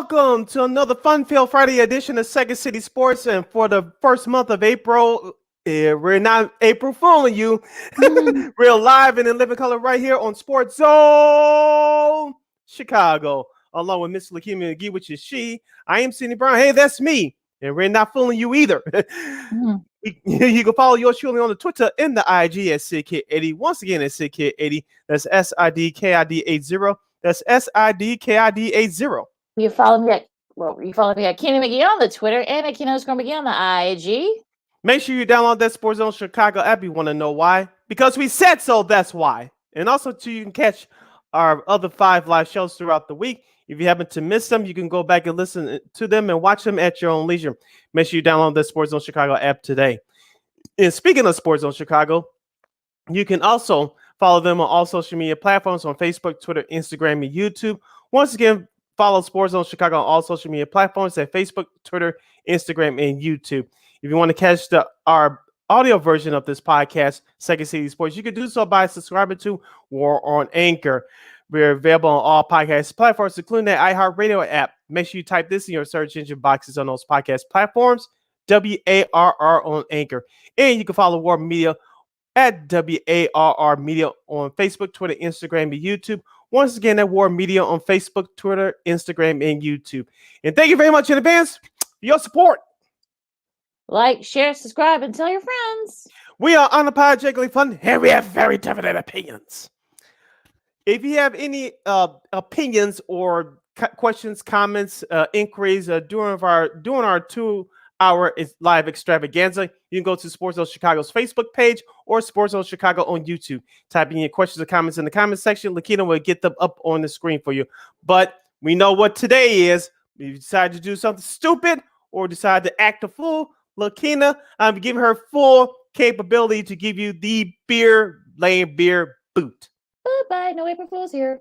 welcome to another Fun-Filled Friday edition of Second City Sports. And for the first month of April, we're not April fooling you. We're live and in living color right here on Sports Zone Chicago, along with Miss Lakeena and Sid, which is she. I am Cindy Brown. Hey, that's me. And we're not fooling you either. You can follow yours truly on the Twitter and the IG at SidKid80. Once again, at SidKid80. That's SIDKID80. That's SIDKID80. You follow me at Kenny McGee on the Twitter and at Keno_McGee on the IG. Make sure you download that Sports Zone Chicago app. You want to know why? Because we said so, that's why. And also, too, you can catch our other 5 live shows throughout the week. If you happen to miss them, you can go back and listen to them and watch them at your own leisure. Make sure you download the Sports Zone Chicago app today. And speaking of Sports Zone Chicago, you can also follow them on all social media platforms on Facebook, Twitter, Instagram, and YouTube. Once again, follow Sports Zone Chicago on all social media platforms at Facebook, Twitter, Instagram, and YouTube. If you want to catch our audio version of this podcast, Second City Sports, you can do so by subscribing to War on Anchor. We're available on all podcast platforms, including the iHeartRadio app. Make sure you type this in your search engine boxes on those podcast platforms, WARR on Anchor. And you can follow War Media at WARR Media on Facebook, Twitter, Instagram, and YouTube. Once again, at War Media on Facebook, Twitter, Instagram, and YouTube. And thank you very much in advance for your support. Like, share, subscribe, and tell your friends. We are unapologetically fun, and we have very definite opinions. If you have any opinions or questions, comments, inquiries during our 2-hour live extravaganza, you can go to Sports Zone Chicago's Facebook page or Sports Zone Chicago on YouTube. Type in your questions or comments in the comment section. Lakeena will get them up on the screen for you. But we know what today is. If you decide to do something stupid or decide to act a fool, Lakeena, I'm giving her full capability to give you the lame beer boot. Bye-bye. No April Fools here.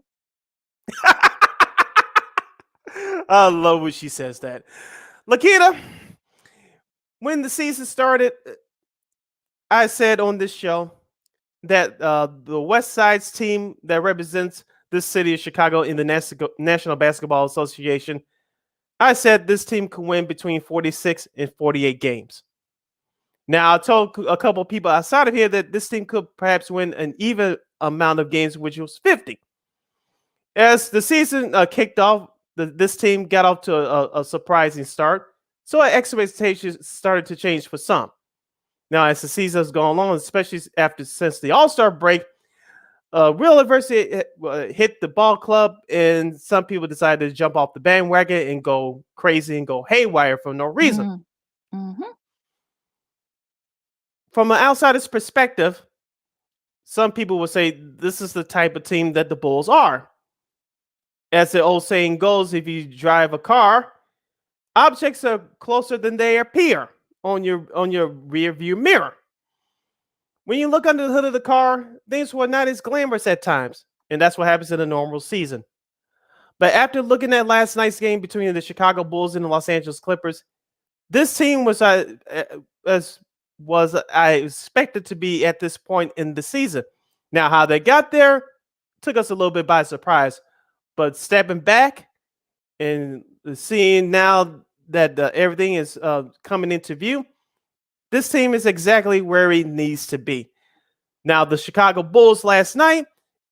I love when she says that. Lakeena, when the season started, I said on this show that the West Side's team that represents this city of Chicago in the National Basketball Association, I said this team could win between 46 and 48 games. Now, I told a couple of people outside of here that this team could perhaps win an even amount of games, which was 50. As the season kicked off, this team got off to a surprising start. So expectations started to change for some. Now, as the season has gone along, especially since the All-Star break, real adversity hit the ball club, and some people decided to jump off the bandwagon and go crazy and go haywire for no reason. Mm-hmm. From an outsider's perspective, some people would say this is the type of team that the Bulls are. As the old saying goes, if you drive a car, objects are closer than they appear on your rear view mirror. When you look under the hood of the car, things were not as glamorous at times, and that's what happens in a normal season. But after looking at last night's game between the Chicago Bulls and the Los Angeles Clippers, this team was I expected to be at this point in the season. Now, how they got there took us a little bit by surprise, but stepping back and seeing now that everything is coming into view, this team is exactly where it needs to be. Now, the Chicago Bulls last night,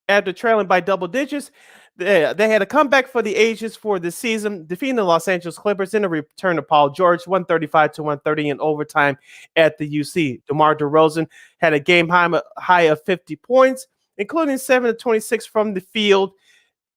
after trailing by double digits, they had a comeback for the ages for the season, defeating the Los Angeles Clippers in a return of Paul George, 135-130 in overtime at the UC. DeMar DeRozan had a game high of 50 points, including 7 of 26 from the field,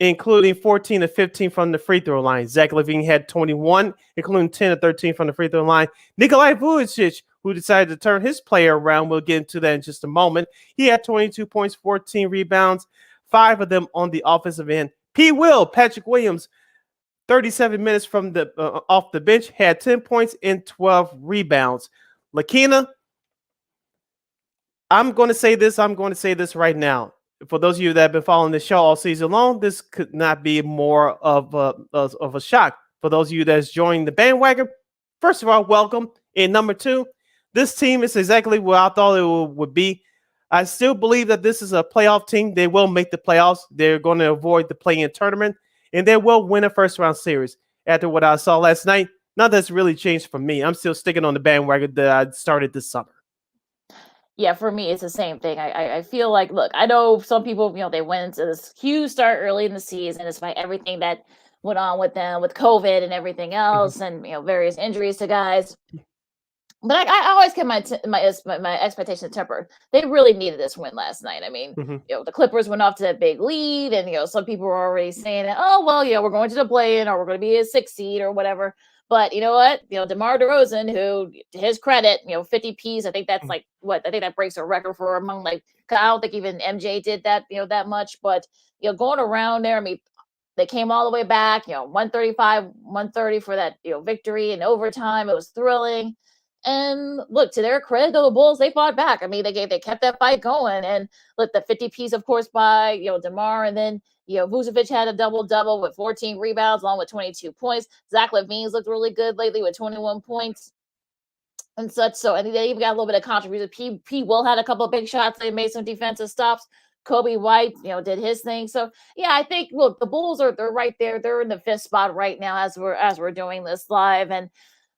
including 14 of 15 from the free throw line. Zach LaVine had 21, including 10 of 13 from the free throw line. Nikolai Vucevic, who decided to turn his player around, we'll get into that in just a moment. He had 22 points, 14 rebounds, 5 of them on the offensive end. Patrick Williams, 37 minutes from the off the bench, had 10 points and 12 rebounds. Lakeena, I'm going to say this right now. For those of you that have been following the show all season long, this could not be more of a shock. For those of you that's joined the bandwagon, first of all, welcome. And number 2, this team is exactly what I thought it would be. I still believe that this is a playoff team. They will make the playoffs. They're going to avoid the play-in tournament, and they will win a first-round series. after what I saw last night, nothing that's really changed for me. I'm still sticking on the bandwagon that I started this summer. Yeah, for me, it's the same thing. I feel like, look, I know some people, they went into this huge start early in the season, despite everything that went on with them, with COVID and everything Mhm. else, and various injuries to guys. But I always kept my expectations tempered. They really needed this win last night. I mean, Mhm. the Clippers went off to that big lead, and some people were already saying that, oh well, we're going to the play-in, or we're going to be a 6 seed or whatever. But you know what? DeMar DeRozan, who, to his credit, 50 Ps. I think that's Mhm. like what I think that breaks a record for among, like, 'cause I don't think even MJ did that, that much. But going around there, I mean, they came all the way back, 135, 130 for that, victory in overtime. It was thrilling. And look, to their credit, though, the Bulls, they fought back. I mean, they kept that fight going. And look, the 50 piece, of course, by DeMar, and then Vucevic had a double with 14 rebounds along with 22 points. Zach LaVine's looked really good lately with 21 points and such. So, and they even got a little bit of contribution. P. Will had a couple of big shots. They made some defensive stops. Kobe White, did his thing. So yeah, I think, look, the Bulls they're right there. They're in the fifth spot right now as we're doing this live. And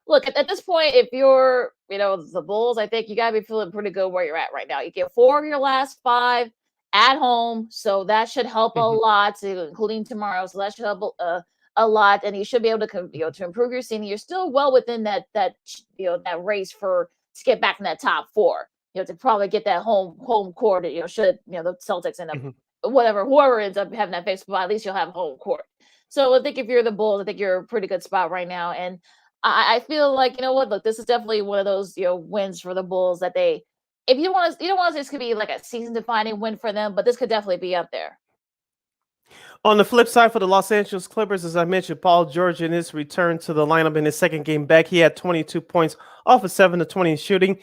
look, at this point, if you're, the Bulls, I think you got to be feeling pretty good where you're at right now. You get 4 of your last 5 at home, so that should help a Mhm. lot, including tomorrow. So that should help a lot, and you should be able to, to improve your season. You're still well within that race to get back in that top 4. To probably get that home court. Should the Celtics end up, Mhm. whoever ends up having that big spot, at least you'll have home court. So I think if you're the Bulls, I think you're a pretty good spot right now. And I feel like, you know what, look, this is definitely one of those, wins for the Bulls that if you don't want to say this could be like a season defining win for them, but this could definitely be up there. On the flip side for the Los Angeles Clippers, as I mentioned, Paul George in his return to the lineup in his second game back, he had 22 points off of 7 of 20 shooting.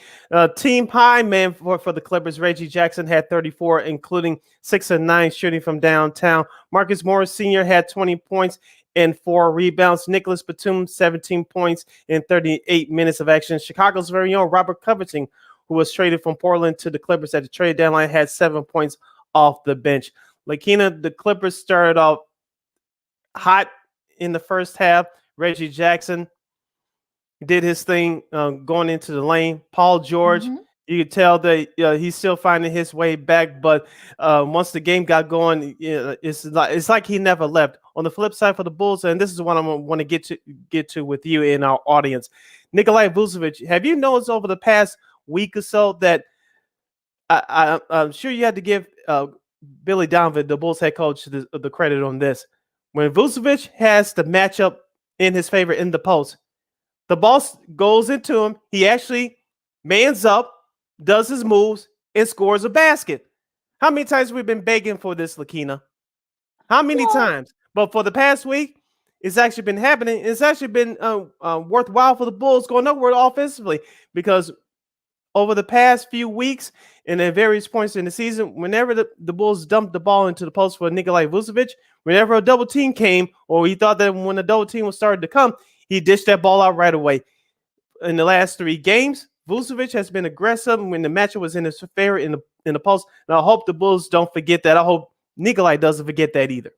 Team high man for the Clippers, Reggie Jackson had 34, including 6 of 9 shooting from downtown. Marcus Morris Sr. had 20 points and 4 rebounds. Nicholas Batum, 17 points in 38 minutes of action. Chicago's very own Robert Covington, who was traded from Portland to the Clippers at the trade deadline, had 7 points off the bench. Lakeena, the Clippers started off hot in the first half. Reggie Jackson did his thing going into the lane. Paul George, Mm-hmm. you could tell that he's still finding his way back, but once the game got going, it's like he never left. On the flip side for the Bulls, and this is what I'm going to want to get to with you in our audience, Nikolai Vucevic. Have you noticed over the past week or so that I'm sure you had to give Billy Donovan, the Bulls head coach, the credit on this. When Vucevic has the matchup in his favor in the post, the ball goes into him. He actually mans up, does his moves, and scores a basket. How many times we've been begging for this, Lakeena? How many Well, times? But for the past week, it's actually been happening. It's actually been worthwhile for the Bulls going upward offensively because over the past few weeks and at various points in the season, whenever the Bulls dumped the ball into the post for Nikolai Vucevic, whenever a double team came, or he thought that when a double team was starting to come, he dished that ball out right away. In the last 3 games, Vucevic has been aggressive when the matchup was in his favor in the post. And I hope the Bulls don't forget that. I hope Nikolai doesn't forget that either.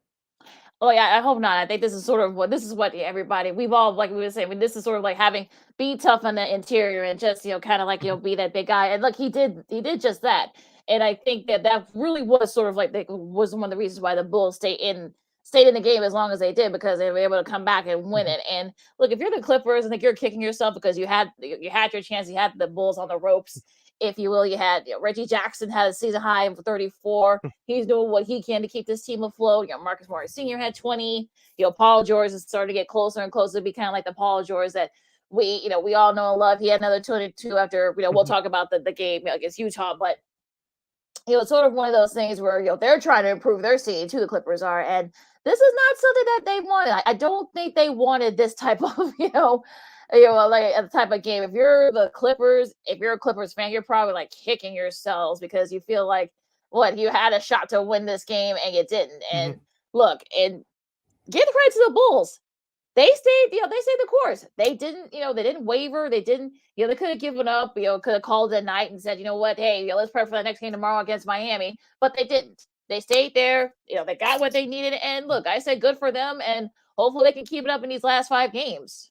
oh yeah, I hope not. I think this is sort of what everybody we've all, like we were saying. I mean, this is sort of like having be tough on the interior and just kind of like Mhm. be that big guy. And look, he did just that. And I think that really was sort of like was one of the reasons why the Bulls stayed in the game as long as they did, because they were able to come back and win Mhm. it. And look, if you're the Clippers, I think you're kicking yourself because you had your chance. You had the Bulls on the ropes, if you will. You had Reggie Jackson had a season high of 34. He's doing what he can to keep this team afloat. Marcus Morris Sr. had 20. Paul George is starting to get closer and closer to be kind of like the Paul George that we all know and love. He had another 22 after, we'll Mhm. talk about the game against Utah, but it's sort of one of those things where they're trying to improve their seeding too. The Clippers are, and this is not something that they wanted. I don't think they wanted this type of like a type of game. If you're the Clippers, if you're a Clippers fan, you're probably like kicking yourselves because you feel like what you had a shot to win this game and you didn't. And Mhm. look, and give the credit to the Bulls. They stayed the course. They didn't waver. They could have given up, could have called it a night and said, you know what, hey, let's prep for the next game tomorrow against Miami. But they didn't. They stayed there. They got what they needed. And look, I said good for them. And hopefully they can keep it up in these last 5 games.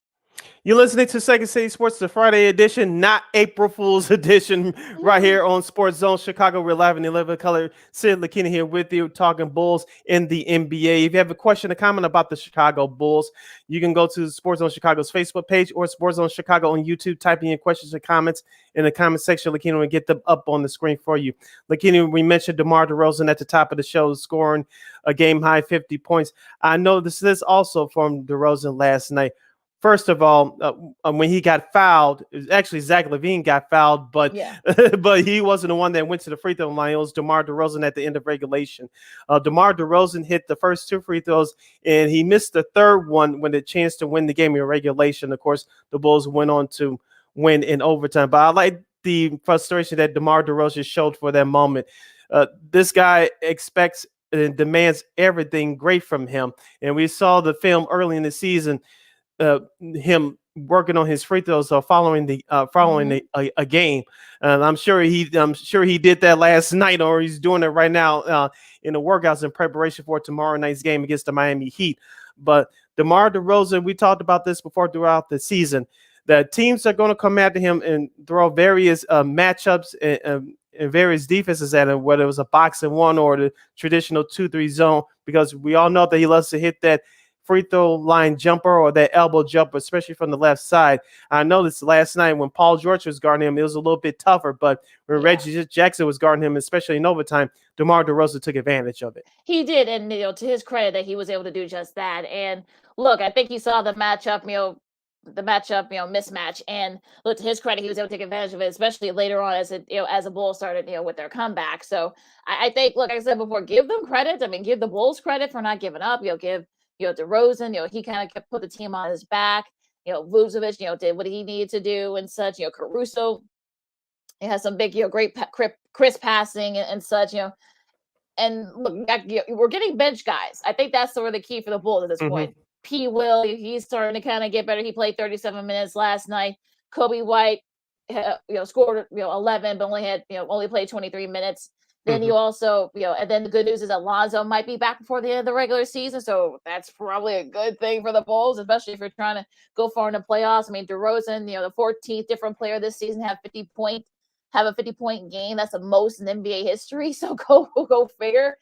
You're listening to Second City Sports, the Friday edition, not April Fool's edition, right here on Sports Zone Chicago. We're live in the 11 color. Sid, Lakeena here with you, talking Bulls in the NBA. If you have a question or comment about the Chicago Bulls, you can go to Sports Zone Chicago's Facebook page or Sports Zone Chicago on YouTube. Type in your questions or comments in the comment section. Lakeena will get them up on the screen for you. Lakeena, we mentioned DeMar DeRozan at the top of the show, scoring a game-high 50 points. I know this is also from DeRozan last night. First of all, when he got fouled, it was actually Zach LaVine got fouled, but but he wasn't the one that went to the free throw line. It was DeMar DeRozan at the end of regulation. DeMar DeRozan hit the first 2 free throws, and he missed the third one when the chance to win the game in regulation. Of course, the Bulls went on to win in overtime. But I like the frustration that DeMar DeRozan showed for that moment. This guy expects and demands everything great from him, and we saw the film early in the season. Him working on his free throws following a game, and I'm sure he did that last night, or he's doing it right now in the workouts in preparation for tomorrow night's game against the Miami Heat. But DeMar DeRozan, we talked about this before throughout the season, that teams are going to come after him and throw various matchups and various defenses at him, whether it was a box and one or the traditional 2-3 zone, because we all know that he loves to hit that free throw line jumper or that elbow jumper, especially from the left side. I noticed last night when Paul George was guarding him, it was a little bit tougher, but when Reggie Jackson was guarding him, especially in overtime, DeMar DeRozan took advantage of it. He did, and to his credit that he was able to do just that. And look, I think he saw the matchup, mismatch, and look, to his credit, he was able to take advantage of it, especially later on as the Bulls started, with their comeback. So I think, look, like I said before, give them credit. I mean, give the Bulls credit for not giving up. Give DeRozan, he kind of kept put the team on his back. Vucevic, did what he needed to do and such. Caruso, he has some big, great crisp passing and such. And look, we're getting bench guys. I think that's sort of the key for the Bulls at this point. P. Will, he's starting to kind of get better. He played 37 minutes last night. Kobe White, scored 11, but only played 23 minutes. Then you also, and then the good news is that Lonzo might be back before the end of the regular season. So that's probably a good thing for the Bulls, especially if you're trying to go far in the playoffs. I mean, DeRozan, the 14th different player this season have a 50-point game. That's the most in NBA history. So go figure.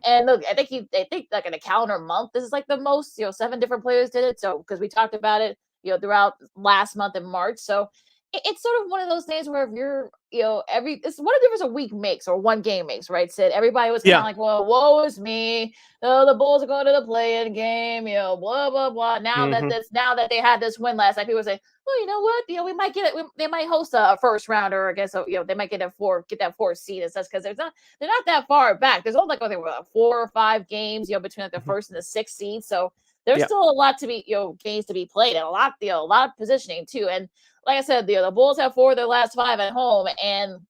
And look, I think like in a calendar month, this is like the most, 7 different players did it. So, because we talked about it, throughout last month in March. So it's sort of one of those things where if you're, it's what a difference a week makes or one game makes, right, Sid? Everybody was kind of like, well, woe is me. Oh, the Bulls are going to the play-in game, blah, blah, blah. Now that they had this win last night, people say, well, you know what? We might get it. They might host a first rounder, I guess. So, they might get that 4th seed and such, because they're not that far back. There's only like 4 or 5 games, between like the 1st and the 6th seed. So there's still a lot to be, games to be played, and a lot of positioning too. And like I said, the Bulls have 4 of their last 5 at home, and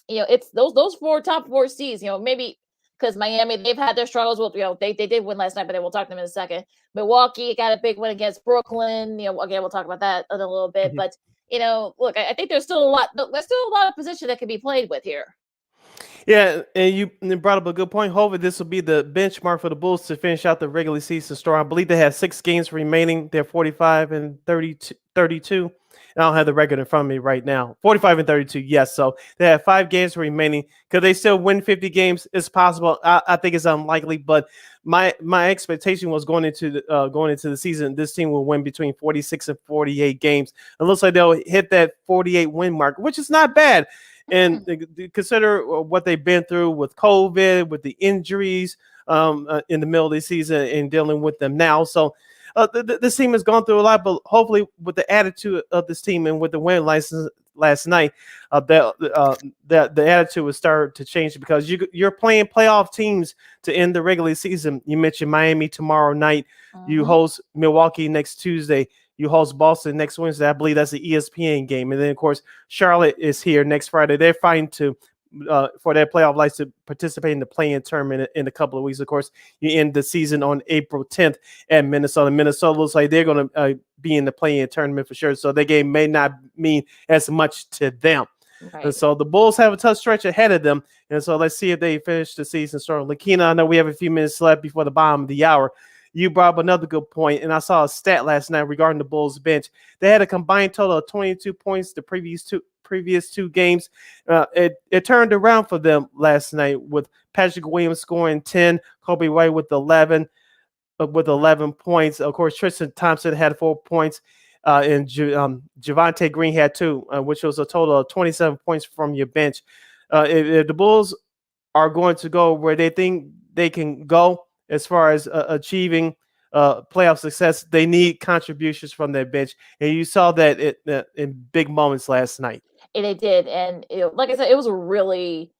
it's those top 4 seeds. Maybe because Miami, they've had their struggles with, they did win last night, but then we'll talk to them in a second. Milwaukee got a big win against Brooklyn. Again, we'll talk about that in a little bit. But look, I think there's still a lot of position that can be played with here. Yeah, and you brought up a good point. Hopefully, this will be the benchmark for the Bulls to finish out the regular season story. I believe they have 6 games remaining. They're 45 and 32. I don't have the record in front of me right now. 45 and 32, yes. So they have 5 games remaining. Could they still win 50 games? It's possible. I think it's unlikely, but my expectation was going into the season, this team will win between 46 and 48 games. It looks like they'll hit that 48 win mark, which is not bad. And consider what they've been through with COVID, with the injuries in the middle of the season, and dealing with them now. So this team has gone through a lot, but hopefully with the attitude of this team and with the win license last night, the attitude will start to change, because you're playing playoff teams to end the regular season. You mentioned Miami tomorrow night. You host Milwaukee next Tuesday. You host Boston next Wednesday. I believe that's the ESPN game. And then, of course, Charlotte is here next Friday. They're fighting for their playoff license to participate in the play-in tournament in a couple of weeks. Of course, you end the season on April 10th at Minnesota. Minnesota looks like they're going to be in the play-in tournament for sure. So their game may not mean as much to them. Right. And so the Bulls have a tough stretch ahead of them. And so let's see if they finish the season strong. Lakeena, I know we have a few minutes left before the bottom of the hour. you brought up another good point, and I saw a stat last night regarding the Bulls bench. They had a combined total of 22 points the previous two games. It turned around for them last night with Patrick Williams scoring 10, Kobe White with 11 points. Of course, Tristan Thompson had 4 points, and Javonte Green had 2, which was a total of 27 points from your bench. If the Bulls are going to go where they think they can go as far as achieving playoff success, they need contributions from their bench, and you saw that in big moments last night. And they did, and like I said, it was really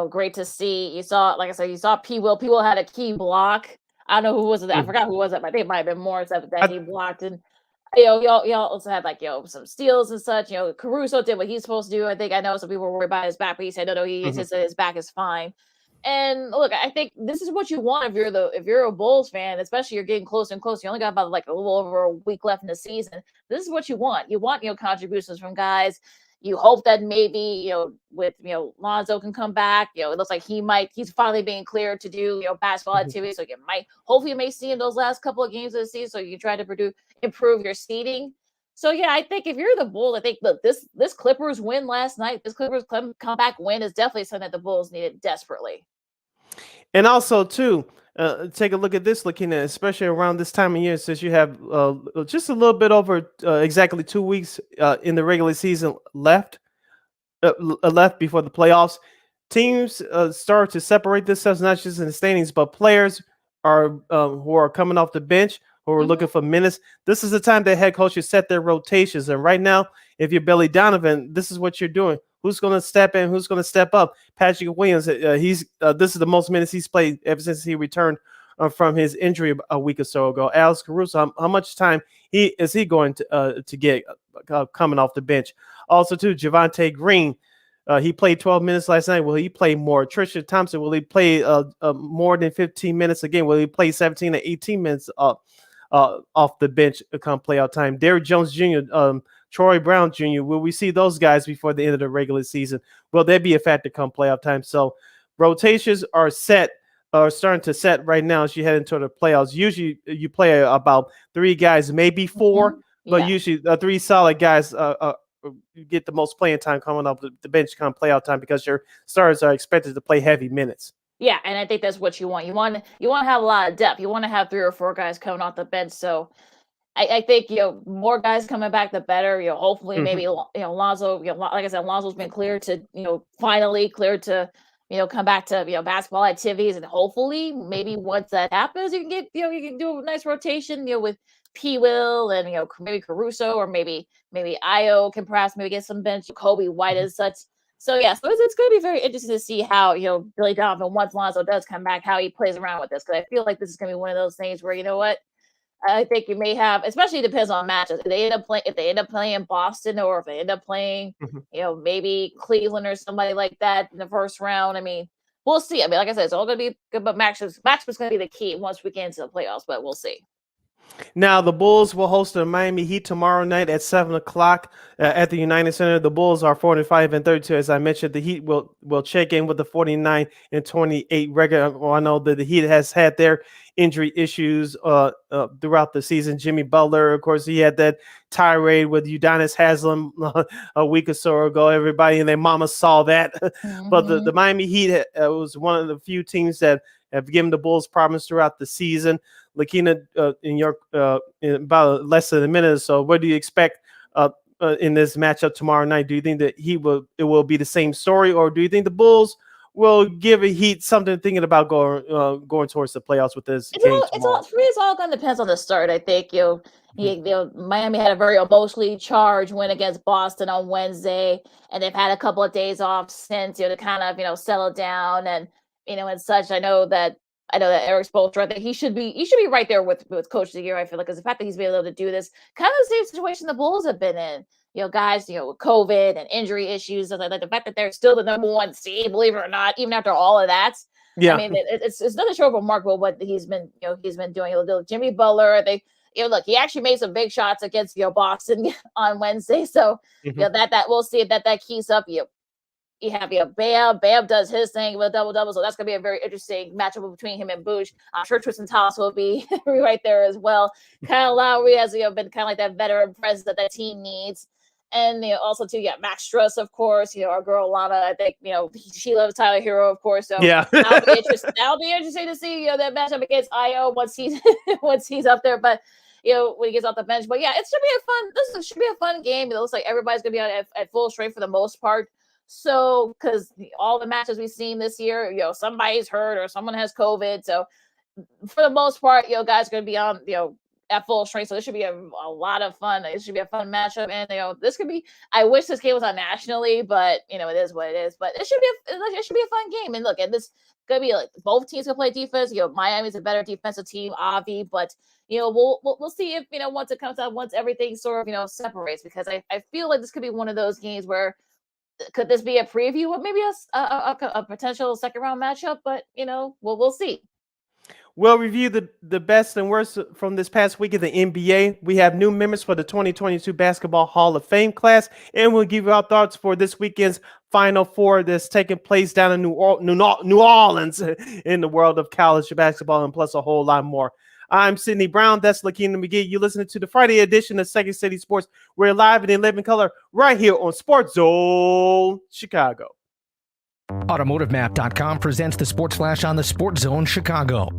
great to see. You saw, like I said, you saw P. Will. P. Will had a key block. I don't know who was it. I forgot who was it, but I think it might have been Morris that he blocked. And y'all also had some steals and such. Caruso did what he's supposed to do. I know some people were worried about his back, but he said no, he said his back is fine. And look, I think this is what you want if you're a Bulls fan, especially you're getting closer and closer. You only got about a little over a week left in the season. This is what you want. You want contributions from guys. You hope that maybe with Lonzo can come back. It looks like he's finally being cleared to do basketball activities. So hopefully you may see in those last couple of games of the season. So you try to improve your seeding. So yeah, I think if you're the Bulls, I think look, this Clippers win last night, this Clippers comeback win is definitely something that the Bulls needed desperately. And also, too, take a look at this, Lakeena, especially around this time of year, since you have just a little bit over exactly 2 weeks in the regular season left before the playoffs. Teams start to separate themselves, not just in the standings, but players are who are coming off the bench, who are looking for minutes. This is the time that head coaches set their rotations. And right now, if you're Billy Donovan, this is what you're doing. Who's going to step in? Who's going to step up? Patrick Williams. This is the most minutes he's played ever since he returned from his injury a week or so ago. Alex Caruso. How much time is he going to get coming off the bench? Also, too, Javonte Green. He played 12 minutes last night. Will he play more? Tristan Thompson. Will he play more than 15 minutes again? Will he play 17 to 18 minutes off the bench come playoff time? Derrick Jones Jr. Troy Brown Jr. Will we see those guys before the end of the regular season? Will they be a factor come playoff time? So rotations are starting to set right now as you head into the playoffs. Usually you play about 3 guys, maybe 4, but usually 3 solid guys you get the most playing time coming off the bench come playoff time because your stars are expected to play heavy minutes. Yeah, and I think that's what you want. You want to have a lot of depth. You want to have 3 or 4 guys coming off the bench. So I think more guys coming back, the better. Hopefully maybe Lonzo. Like I said, Lonzo's been cleared to finally cleared to come back to basketball activities, and hopefully maybe once that happens, you can get you can do a nice rotation with P. Will and maybe Caruso, or maybe Io can perhaps maybe get some bench, Kobe White and such. So yeah, so it's going to be very interesting to see how Billy Donovan, once Lonzo does come back, how he plays around with this, because I feel like this is going to be one of those things where what. I think you may have, especially it depends on matches. If they end up playing Boston, or if they end up playing, maybe Cleveland or somebody like that in the first round. I mean, we'll see. I mean, like I said, it's all going to be good, but matchups is going to be the key once we get into the playoffs. But we'll see. Now, the Bulls will host the Miami Heat tomorrow night at 7:00 at the United Center. The Bulls are 45-32. As I mentioned, the Heat will check in with the 49-28 record. Well, I know that the Heat has had their injury issues throughout the season. Jimmy Butler, of course, he had that tirade with Udonis Haslem a week or so ago. Everybody and their mama saw that. But the Miami Heat was one of the few teams that have given the Bulls problems throughout the season. Lakeena, in about less than a minute or so, what do you expect in this matchup tomorrow night? Do you think that it will be the same story, or do you think the Bulls will give a Heat something thinking about going towards the playoffs with this game tomorrow? It's all going to depend on the start. I think Miami had a very emotionally charged win against Boston on Wednesday, and they've had a couple of days off since to kind of settle down and and such. I know that Eric Spoelstra, I think he should be right there with Coach of the Year. I feel like, because the fact that he's been able to do this, kind of the same situation the Bulls have been in. Guys, with COVID and injury issues, and like the fact that they're still the number 1 seed, believe it or not, even after all of that. Yeah, I mean, it's nothing short of remarkable what he's been doing. Jimmy Butler, look, he actually made some big shots against Boston on Wednesday. So that we'll see if that keeps up. you have Bam. Bam does his thing with a double-double, so that's going to be a very interesting matchup between him and Boosh. I'm sure Tristan Thomas will be right there as well. Kyle Lowry has been kind of like that veteran presence that team needs. And also too, Max Struss, of course. Our girl Lana, I think she loves Tyler Hero, of course. So yeah, that'll be interesting. That'll be interesting to see that matchup against Io once he's up there. But when he gets off the bench. But yeah, this should be a fun game. It looks like everybody's gonna be at full strength for the most part. So because all the matches we've seen this year, somebody's hurt or someone has COVID. So for the most part, guys are gonna be on at full strength. So this should be a lot of fun. It should be a fun matchup. And this could be, I wish this game was on nationally, but it is what it is. But it should be a fun game. And look, and this could be like both teams can play defense. Miami's a better defensive team, Avi, but we'll see if once it comes out, once everything sort of separates, because I feel like this could be one of those games where could this be a preview of maybe a potential second round matchup, but we'll see. We'll review the best and worst from this past week of the NBA. We have new members for the 2022 Basketball Hall of Fame class, and we'll give you our thoughts for this weekend's Final Four that's taking place down in New Orleans in the world of college basketball, and plus a whole lot more. I'm Sidney Brown. That's Lakeena and McGee. You're listening to the Friday edition of Second City Sports. We're live and in living color right here on Sports Zone Chicago. AutomotiveMap.com presents the Sports Flash on the Sports Zone Chicago.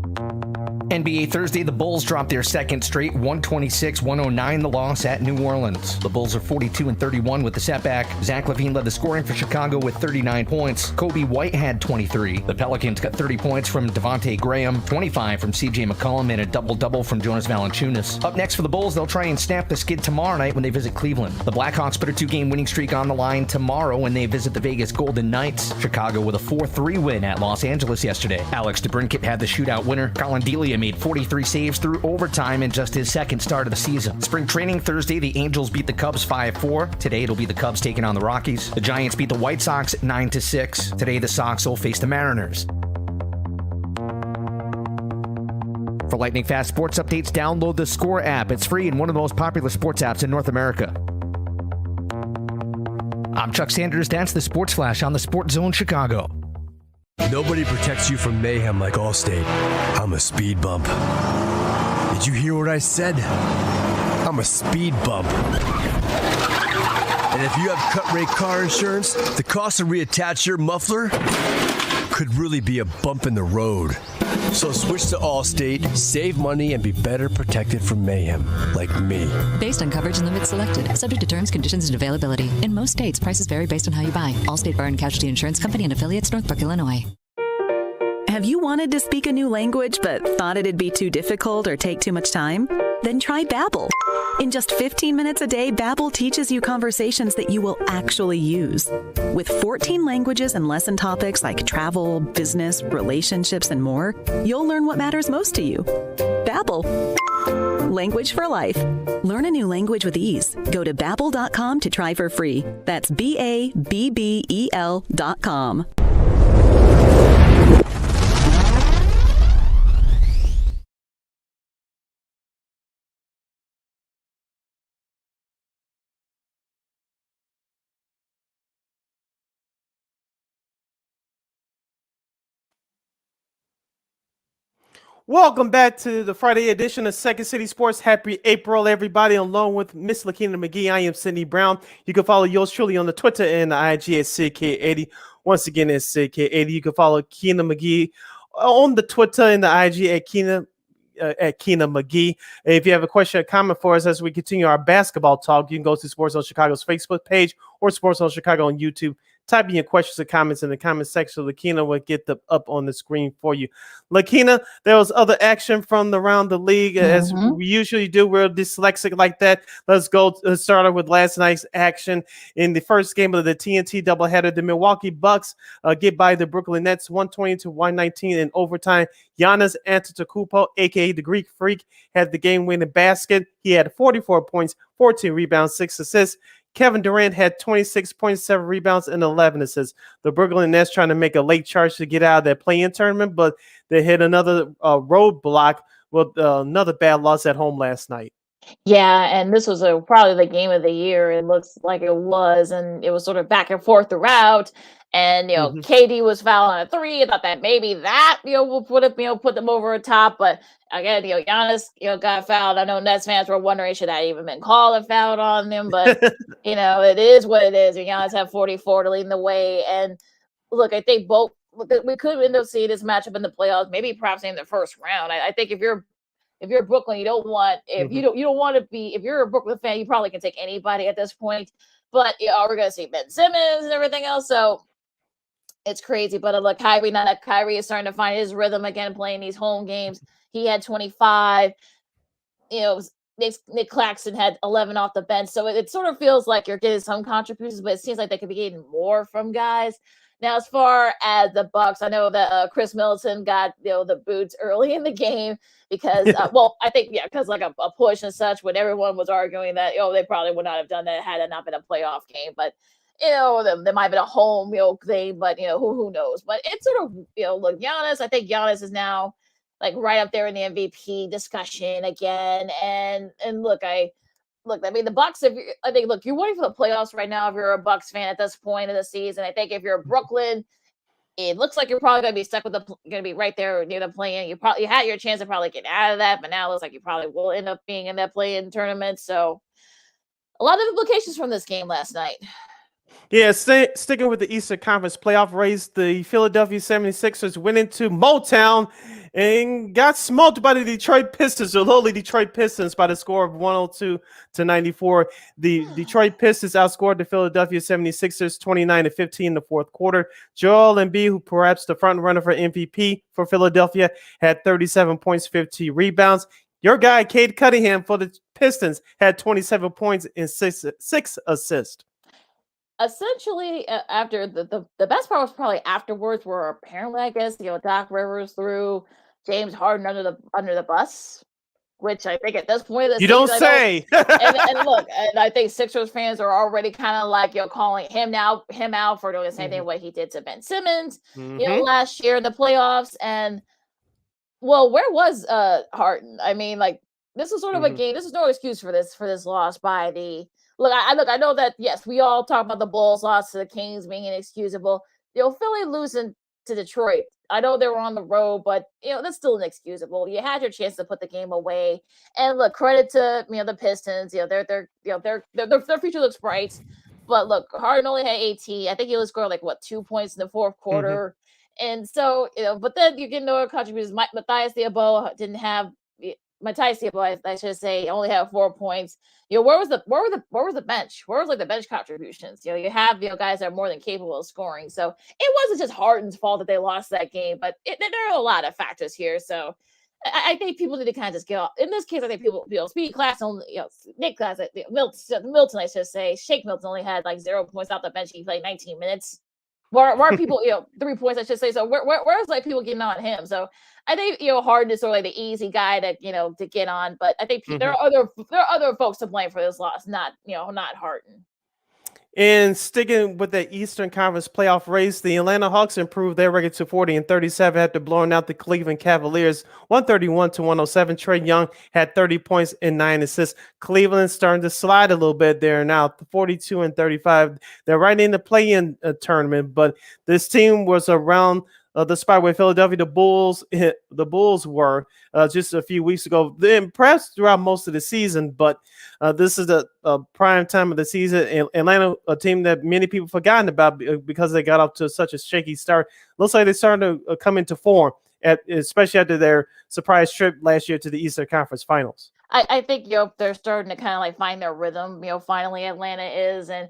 NBA Thursday, the Bulls dropped their second straight 126-109, the loss at New Orleans. The Bulls are 42-31 with the setback. Zach LaVine led the scoring for Chicago with 39 points. Kobe White had 23. The Pelicans got 30 points from Devontae Graham, 25 from CJ McCollum, and a double-double from Jonas Valanciunas. Up next for the Bulls, they'll try and snap the skid tomorrow night when they visit Cleveland. The Blackhawks put a 2-game winning streak on the line tomorrow when they visit the Vegas Golden Knights. Chicago with a 4-3 win at Los Angeles yesterday. Alex DeBrincat had the shootout winner. Colin Delia made 43 saves through overtime in just his second start of the season. Spring training Thursday, the Angels beat the Cubs 5-4. Today, it'll be the Cubs taking on the Rockies. The Giants beat the White Sox 9-6. Today, the Sox will face the Mariners. For lightning fast sports updates, download the Score app. It's free and one of the most popular sports apps in North America. I'm Chuck Sanders. That's the Sports Flash on the Sports Zone Chicago. Nobody protects you from mayhem like Allstate. I'm a speed bump. Did you hear what I said? I'm a speed bump. And if you have cut rate car insurance, the cost to reattach your muffler could really be a bump in the road. So switch to Allstate, save money, and be better protected from mayhem, like me. Based on coverage and limits selected, subject to terms, conditions, and availability. In most states, prices vary based on how you buy. Allstate Bar and Casualty Insurance Company and affiliates, Northbrook, Illinois. Have you wanted to speak a new language but thought it'd be too difficult or take too much time? Then try Babbel. In just 15 minutes a day, Babbel teaches you conversations that you will actually use. With 14 languages and lesson topics like travel, business, relationships, and more, you'll learn what matters most to you. Babbel. Language for life. Learn a new language with ease. Go to Babbel.com to try for free. That's BABBEL.com. Welcome back to the Friday edition of Second City Sports. Happy April, everybody. Along with Miss Lakeena McGee, I am Sidney Brown. You can follow yours truly on the Twitter and the IG at SidK80. Once again, it's SidK80. You can follow Keena McGee on the Twitter and the IG at Keena McGee. And if you have a question or comment for us as we continue our basketball talk, you can go to Sports on Chicago's Facebook page or Sports on Chicago on YouTube. Type in your questions or comments in the comment section. Lakeena will get them up on the screen for you. Lakeena, there was other action from around the league as we usually do. We're dyslexic like that. Let's go start with last night's action in the first game of the TNT doubleheader. The Milwaukee Bucks get by the Brooklyn Nets 120-119 in overtime. Giannis Antetokounmpo, aka the Greek Freak, had the game-winning basket. He had 44 points, 14 rebounds, 6 assists. Kevin Durant had 26.7 rebounds and 11 assists. The Brooklyn Nets trying to make a late charge to get out of that play-in tournament, but they hit another roadblock with another bad loss at home last night. Yeah, and this was probably the game of the year. It looks like it was, and it was sort of back and forth throughout. And Mhm. KD was fouled on a three. I thought that maybe that will put them over the top. But again, Giannis got fouled. I know Nets fans were wondering should that even been called and fouled on them, but it is what it is. Giannis had 44 to lead the way, and look, I think both. Look, we could end up seeing this matchup in the playoffs, maybe perhaps in the first round. I think if you're Brooklyn, you don't want if Mhm. you don't want to be if you're a Brooklyn fan, you probably can take anybody at this point. But we're gonna see Ben Simmons and everything else, so it's crazy. But look, Kyrie, now that Kyrie is starting to find his rhythm again, playing these home games. He had 25. Nick Claxton had 11 off the bench, so it sort of feels like you're getting some contributions, but it seems like they could be getting more from guys. Now, as far as the Bucks, I know that Chris Middleton got the boots early in the game because, Yeah. well, I think because like a push and such, when everyone was arguing that they probably would not have done that had it not been a playoff game, but there might have been a home thing, but who knows? But it's sort of look, Giannis. I think Giannis is now like right up there in the MVP discussion again. And look, I mean the Bucks. I think look, you're waiting for the playoffs right now. If you're a Bucks fan at this point of the season, I think if you're Brooklyn, it looks like you're probably going to be stuck with going to be right there near the play-in. You had your chance to probably get out of that, but now it looks like you probably will end up being in that play-in tournament. So a lot of implications from this game last night. Yeah, sticking with the Eastern Conference playoff race, the Philadelphia 76ers went into Motown and got smoked by the Detroit Pistons, the lowly Detroit Pistons, by the score of 102-94. The Detroit Pistons outscored the Philadelphia 76ers 29-15 in the fourth quarter. Joel Embiid, who perhaps the front runner for MVP for Philadelphia, had 37 points, 15 rebounds. Your guy, Cade Cunningham, for the Pistons, had 27 points and six assists. Essentially, after the best part was probably afterwards, where apparently I guess Doc Rivers threw James Harden under the bus, which I think at this point of the You season, don't say. and look, and I think Sixers fans are already kind of like calling him out for doing the same thing what he did to Ben Simmons, last year in the playoffs. And well, where was Harden? I mean, like this is sort of a game. This is no excuse for this loss by the look. I know that yes, we all talk about the Bulls loss to the Kings being inexcusable. Philly losing to Detroit. I know they were on the road, but that's still inexcusable. You had your chance to put the game away. And look, credit to the Pistons. Their future looks bright. But look, Harden only had 18. I think he only scored like 2 points in the fourth quarter. And so, but then you get no contributions. Matthias Diabo didn't have Matthias Diabo, I should say, only had 4 points. Where was the bench? Where was like the bench contributions? You have guys that are more than capable of scoring. So it wasn't just Harden's fault that they lost that game, but there are a lot of factors here. So I think people need to kind of just get off. In this case, I think people, Speed Class only, Nick Class, Milton, I should say, Shake Milton only had like 0 points off the bench. He played 19 minutes. Where are people, 3 points, I should say. So where's like people getting on him? So I think Harden is sort of like the easy guy to to get on, but I think there are other folks to blame for this loss, not Harden. And sticking with the Eastern Conference playoff race, the Atlanta Hawks improved their record to 40-37 after blowing out the Cleveland Cavaliers 131-107. Trae Young had 30 points and 9 assists. Cleveland starting to slide a little bit there now, 42-35. They're right in the play-in tournament, but this team was around the spot where Philadelphia, the Bulls were just a few weeks ago. They're impressed throughout most of the season, but this is the prime time of the season. Atlanta, a team that many people forgotten about because they got off to such a shaky start. Looks like they're starting to come into form, especially after their surprise trip last year to the Eastern Conference Finals. I think they're starting to kind of like find their rhythm. Finally Atlanta is. And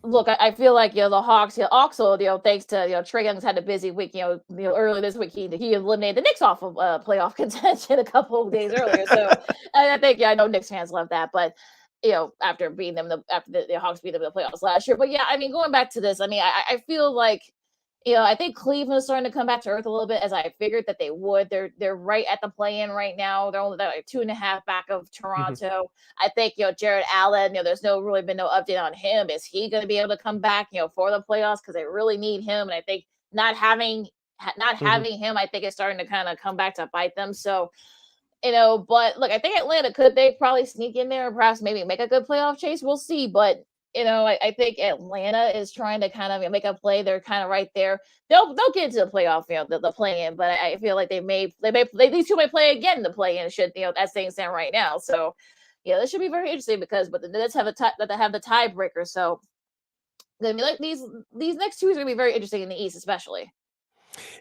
look, I feel like the Hawks also thanks to Trae Young's had a busy week. Earlier this week he eliminated the Knicks off of playoff contention a couple of days earlier. So I think I know Knicks fans love that, but after beating them after the Hawks beat them in the playoffs last year. But yeah, I mean going back to this, I mean I feel like I think Cleveland is starting to come back to earth a little bit, as I figured that they would. They're right at the play-in right now. They're only like 2.5 back of Toronto. I think Jared Allen. There's really been no update on him. Is he going to be able to come back for the playoffs? Because they really need him, and I think not having him, I think is starting to kind of come back to bite them. So But look, I think Atlanta could they probably sneak in there and perhaps maybe make a good playoff chase. We'll see. But I think Atlanta is trying to kind of make a play. They're kind of right there. They'll get into the playoff, the play in. But I feel like these two may play again in the play in. Should as things stand right now. So this should be very interesting but the Nets have the tiebreaker. So gonna be like these next two is gonna be very interesting in the East, especially.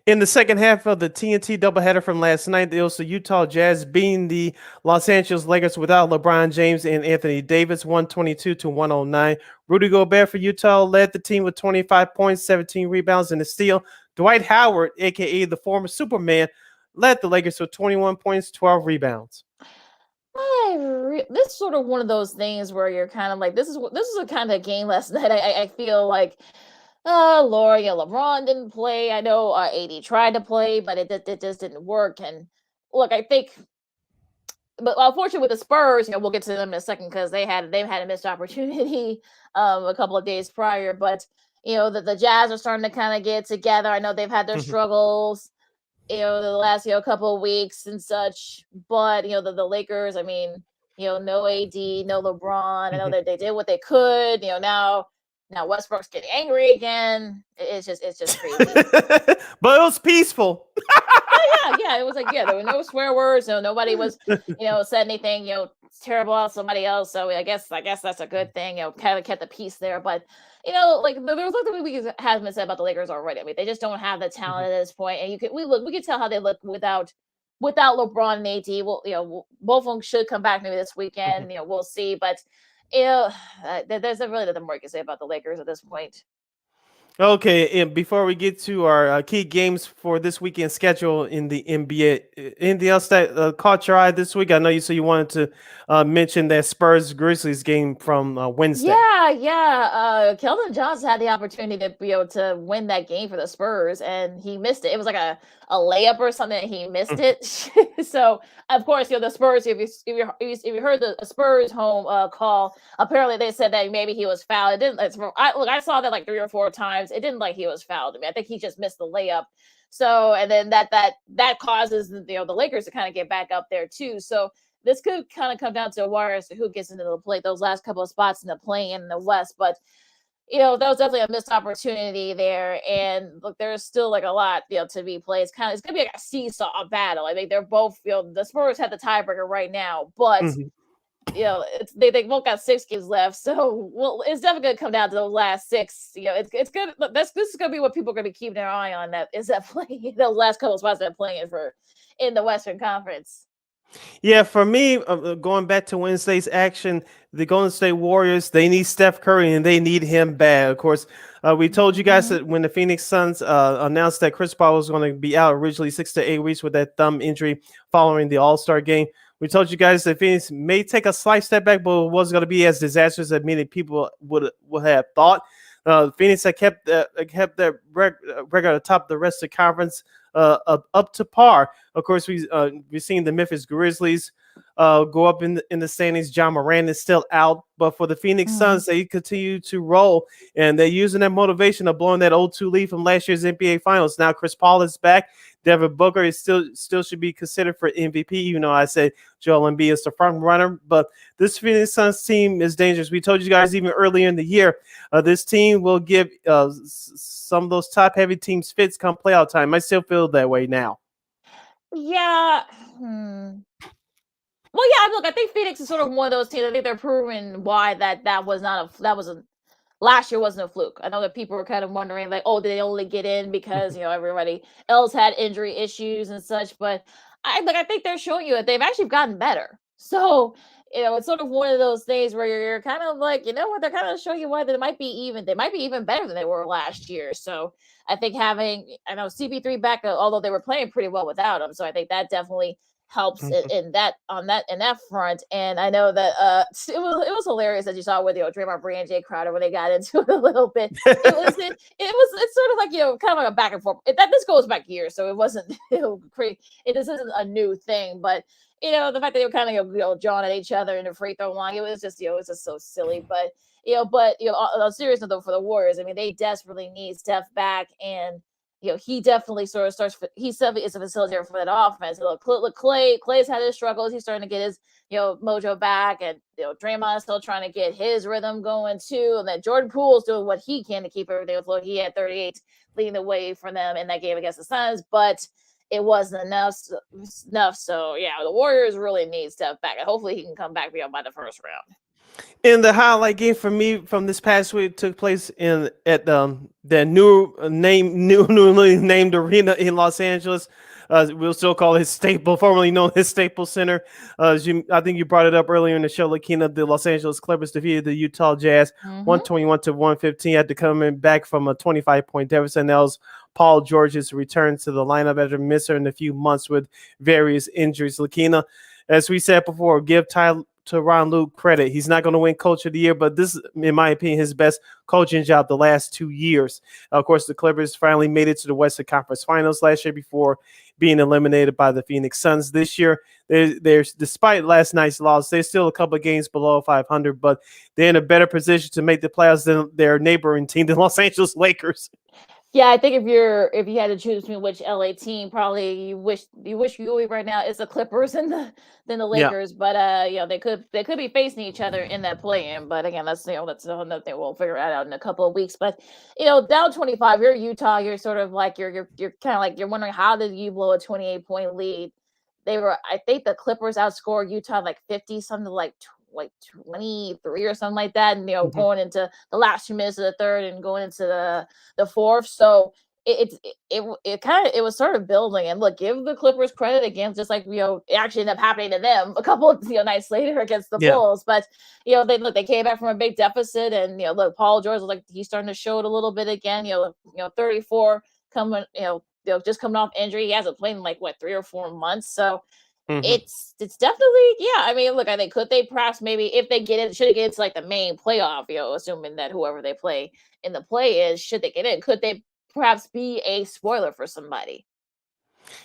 In the second half of the TNT doubleheader from last night, the also Utah Jazz beating the Los Angeles Lakers without LeBron James and Anthony Davis, 122-109. Rudy Gobert for Utah led the team with 25 points, 17 rebounds, and a steal. Dwight Howard, a.k.a. the former Superman, led the Lakers with 21 points, 12 rebounds. This is sort of one of those things where you're kind of like, this is a kind of game last night. I feel like, Lord, LeBron didn't play. I know AD tried to play, but it just didn't work. And look, I think, but unfortunately with the Spurs, we'll get to them in a second because they've had a missed opportunity a couple of days prior. But the Jazz are starting to kind of get together. I know they've had their struggles, the last couple of weeks and such. But the Lakers, I mean, no AD, no LeBron. I know that they did what they could. Now Westbrook's getting angry again. It's just crazy. But it was peaceful. Yeah. It was like, there were no swear words. Nobody was, said anything, terrible about somebody else. So I guess that's a good thing. Kind of kept the peace there. But like there was nothing we has been said about the Lakers already. I mean, they just don't have the talent at this point. And we can tell how they look without LeBron and AD. Well, both of them should come back maybe this weekend. We'll see. But there's really nothing more you can say about the Lakers at this point. Okay, and before we get to our key games for this weekend schedule in the NBA, anything else that caught your eye this week? I know you said you wanted to mention that Spurs Grizzlies game from Wednesday. Yeah. Keldon Johnson had the opportunity to be able to win that game for the Spurs, and he missed it. It was like a layup or something, and he missed it. So, of course, the Spurs. If you heard the Spurs home call, apparently they said that maybe he was fouled. It didn't. I saw that like 3 or 4 times. It didn't like he was fouled to me. I think he just missed the layup. So, and then that causes the Lakers to kind of get back up there too. So this could kind of come down to a wire as to who gets into the play, those last couple of spots in the play in the West. But that was definitely a missed opportunity there. And look, there's still like a lot to be played. It's gonna be like a seesaw battle. I think they're both the Spurs have the tiebreaker right now, but they both got 6 games left, so it's definitely gonna come down to those last 6. It's good. This is gonna be what people are gonna be keeping their eye on. That is that play those last couple of spots that playing for in the Western Conference. Yeah, for me, going back to Wednesday's action, the Golden State Warriors, they need Steph Curry and they need him bad. Of course, we told you guys that when the Phoenix Suns announced that Chris Paul was going to be out originally 6 to 8 weeks with that thumb injury following the All-Star game. We told you guys that Phoenix may take a slight step back, but it wasn't going to be as disastrous as many people would have thought. Phoenix had kept their record atop the rest of the conference up to par. Of course, we've seen the Memphis Grizzlies go up in the standings. John Moran is still out, but for the Phoenix Suns, they continue to roll, and they're using that motivation of blowing that 0-2 lead from last year's NBA Finals. Now Chris Paul is back. Devin Booker is still should be considered for MVP, even though I said Joel Embiid is the front runner. But this Phoenix Suns team is dangerous. We told you guys even earlier in the year, this team will give some of those top-heavy teams fits come playoff time. I still feel that way now. Yeah. Well, yeah. Look, I think Phoenix is sort of one of those teams. I think they're proving why that was last year wasn't a fluke. I know that people were kind of wondering, like, did they only get in because everybody else had injury issues and such? But I think they're showing you that they've actually gotten better. So it's sort of one of those things where you're kind of like, what, they're kind of showing you why they might be even better than they were last year. So I think having CP3 back, although they were playing pretty well without him, so I think that definitely helps in that front. And I know that it was hilarious that you saw with Draymond Green and Jay Crowder when they got into it a little bit. It's sort of like kind of like a back and forth. This goes back years, so it wasn't this isn't a new thing. But the fact that they were kind of jawing at each other in the free throw line, it was just so silly. But on a serious note though, for the Warriors, I mean, they desperately need Steph back, and he definitely sort of starts. He definitely is a facilitator for that offense. Look, Clay's had his struggles. He's starting to get his mojo back, and Draymond's still trying to get his rhythm going too. And then Jordan Poole's doing what he can to keep everything afloat. He had 38, leading the way for them in that game against the Suns, but it wasn't enough. So yeah, the Warriors really need step back, and hopefully he can come back by the first round. And the highlight game for me from this past week took place at the newly named arena in Los Angeles. We'll still call it formerly known as Staples Center. I think you brought it up earlier in the show, Lakeena. The Los Angeles Clippers defeated the Utah Jazz 121-115 after coming back from a 25-point deficit. And that was Paul George's return to the lineup after missing a few months with various injuries. Lakeena, as we said before, give Tyronn Lue credit. He's not going to win Coach of the Year, but this, in my opinion, his best coaching job the last 2 years. Of course, the Clippers finally made it to the Western Conference Finals last year before being eliminated by the Phoenix Suns this year. There's despite last night's loss, they're still a couple of games below 500, but they're in a better position to make the playoffs than their neighboring team, the Los Angeles Lakers. Yeah, I think if you had to choose between which LA team, probably you wish you were right now is the Clippers than the Lakers. Yeah. But they could be facing each other in that play-in. But again, that's another thing we'll figure out in a couple of weeks. But down 25, you're Utah. You're sort of like you're kind of like you're wondering how did you blow a 28-point lead? I think the Clippers outscored Utah like 50 something like 23 or something like that, and going into the last 2 minutes of the third and going into the fourth. So it was sort of building. And look, give the Clippers credit again, just like it actually ended up happening to them a couple of nights later against the Bulls. But they came back from a big deficit, and look, Paul George was like he's starting to show it a little bit again. 34 coming, just coming off injury. He hasn't played in 3 or 4 months. So it's definitely, yeah. I mean, look, I think could they perhaps maybe if they get in, should they get into the main playoff, assuming that whoever they play in the play is, should they get in, could they perhaps be a spoiler for somebody?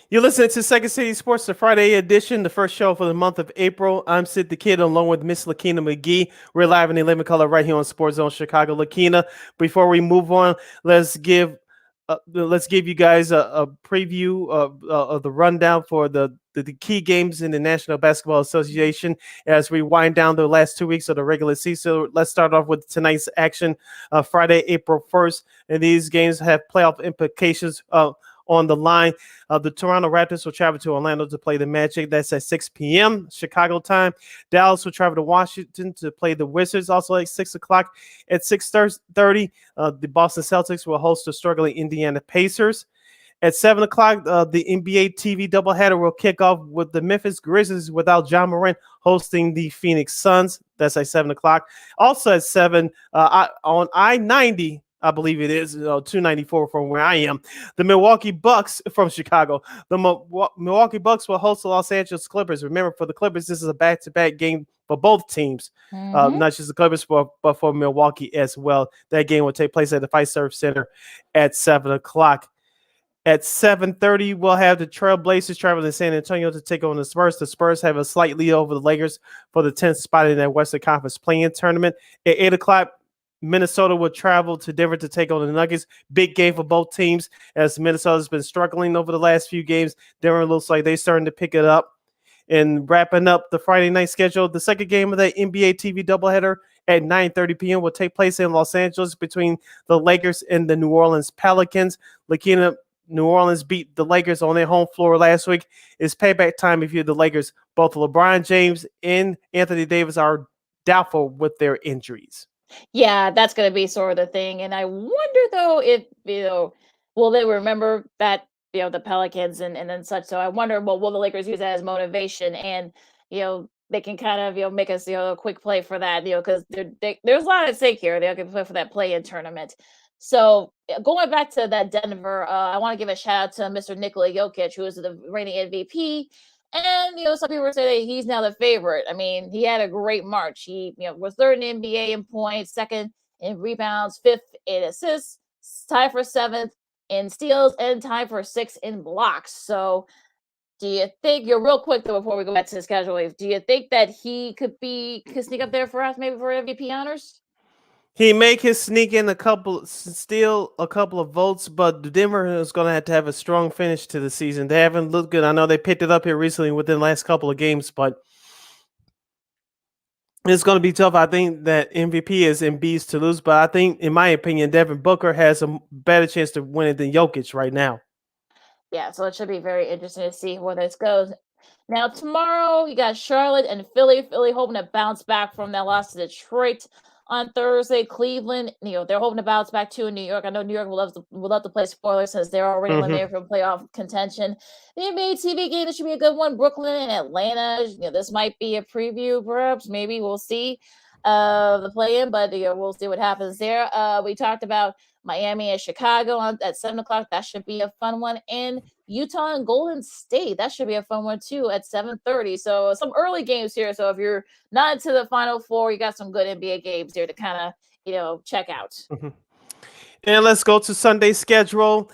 You're listening to Second City Sports, the Friday edition, the first show for the month of April. I'm Sid the Kid, along with Miss Lakeena McGee. We're live in the 11 color right here on Sports Zone Chicago. Lakeena, before we move on, let's give you guys a preview of the rundown for the key games in the National Basketball Association as we wind down the last 2 weeks of the regular season. So let's start off with tonight's action, Friday, April 1st. And these games have playoff implications on the line. The Toronto Raptors will travel to Orlando to play the Magic. That's at 6 p.m. Chicago time. Dallas will travel to Washington to play the Wizards, also at 6 o'clock. At 6:30, the Boston Celtics will host the struggling Indiana Pacers. At 7 o'clock, the NBA TV doubleheader will kick off with the Memphis Grizzlies without John Morant hosting the Phoenix Suns. That's at 7 o'clock. Also at 7, on I-90, I believe it is 294 from where I am. The Milwaukee Bucks from Chicago. The Milwaukee Bucks will host the Los Angeles Clippers. Remember, for the Clippers, this is a back-to-back game for both teams, not just the Clippers, but for Milwaukee as well. That game will take place at the Fiserv Center at 7 o'clock. At 7:30, we'll have the Trailblazers traveling to San Antonio to take on the Spurs. The Spurs have a slight lead over the Lakers for the 10th spot in that Western Conference play-in tournament. At 8 o'clock, Minnesota will travel to Denver to take on the Nuggets. Big game for both teams as Minnesota's been struggling over the last few games. Denver looks like they're starting to pick it up. And wrapping up the Friday night schedule, the second game of the NBA TV doubleheader at 9:30 p.m. will take place in Los Angeles between the Lakers and the New Orleans Pelicans. Lakeena, New Orleans beat the Lakers on their home floor last week. It's payback time if you're the Lakers. Both LeBron James and Anthony Davis are doubtful with their injuries. Yeah, that's going to be sort of the thing. And I wonder, though, if, will they remember that, the Pelicans and then such. So I wonder, well, will the Lakers use that as motivation? And, they can kind of, make us, a quick play for that, because there's a lot at stake here. They can play for that play-in tournament. So going back to that Denver, I want to give a shout out to Mr. Nikola Jokic, who is the reigning MVP. And, some people say that he's now the favorite. I mean, he had a great March. He, was third in the NBA in points, second in rebounds, fifth in assists, tied for seventh in steals, and tied for sixth in blocks. So do you think, real quick though, before we go back to the schedule, do you think that he could sneak up there for us, maybe for MVP honors? He make his sneak in steal a couple of votes, but Denver is going to have a strong finish to the season. They haven't looked good. I know they picked it up here recently within the last couple of games, but it's going to be tough. I think that MVP is Embiid's to lose, but I think, in my opinion, Devin Booker has a better chance to win it than Jokic right now. Yeah, so it should be very interesting to see where this goes. Now tomorrow you got Charlotte and Philly. Philly hoping to bounce back from that loss to Detroit on Thursday. Cleveland, they're hoping to bounce back too in New York. I know New York would love to play spoilers since they're already eliminated from playoff contention. The NBA TV game, this should be a good one. Brooklyn and Atlanta. This might be a preview, perhaps. Maybe we'll see the play-in, but we'll see what happens there. We talked about Miami and Chicago at 7:00. That should be a fun one. And Utah and Golden State. That should be a fun one too at 7:30. So some early games here. So if you're not into the Final Four, you got some good NBA games here to kind of check out. And let's go to Sunday's schedule.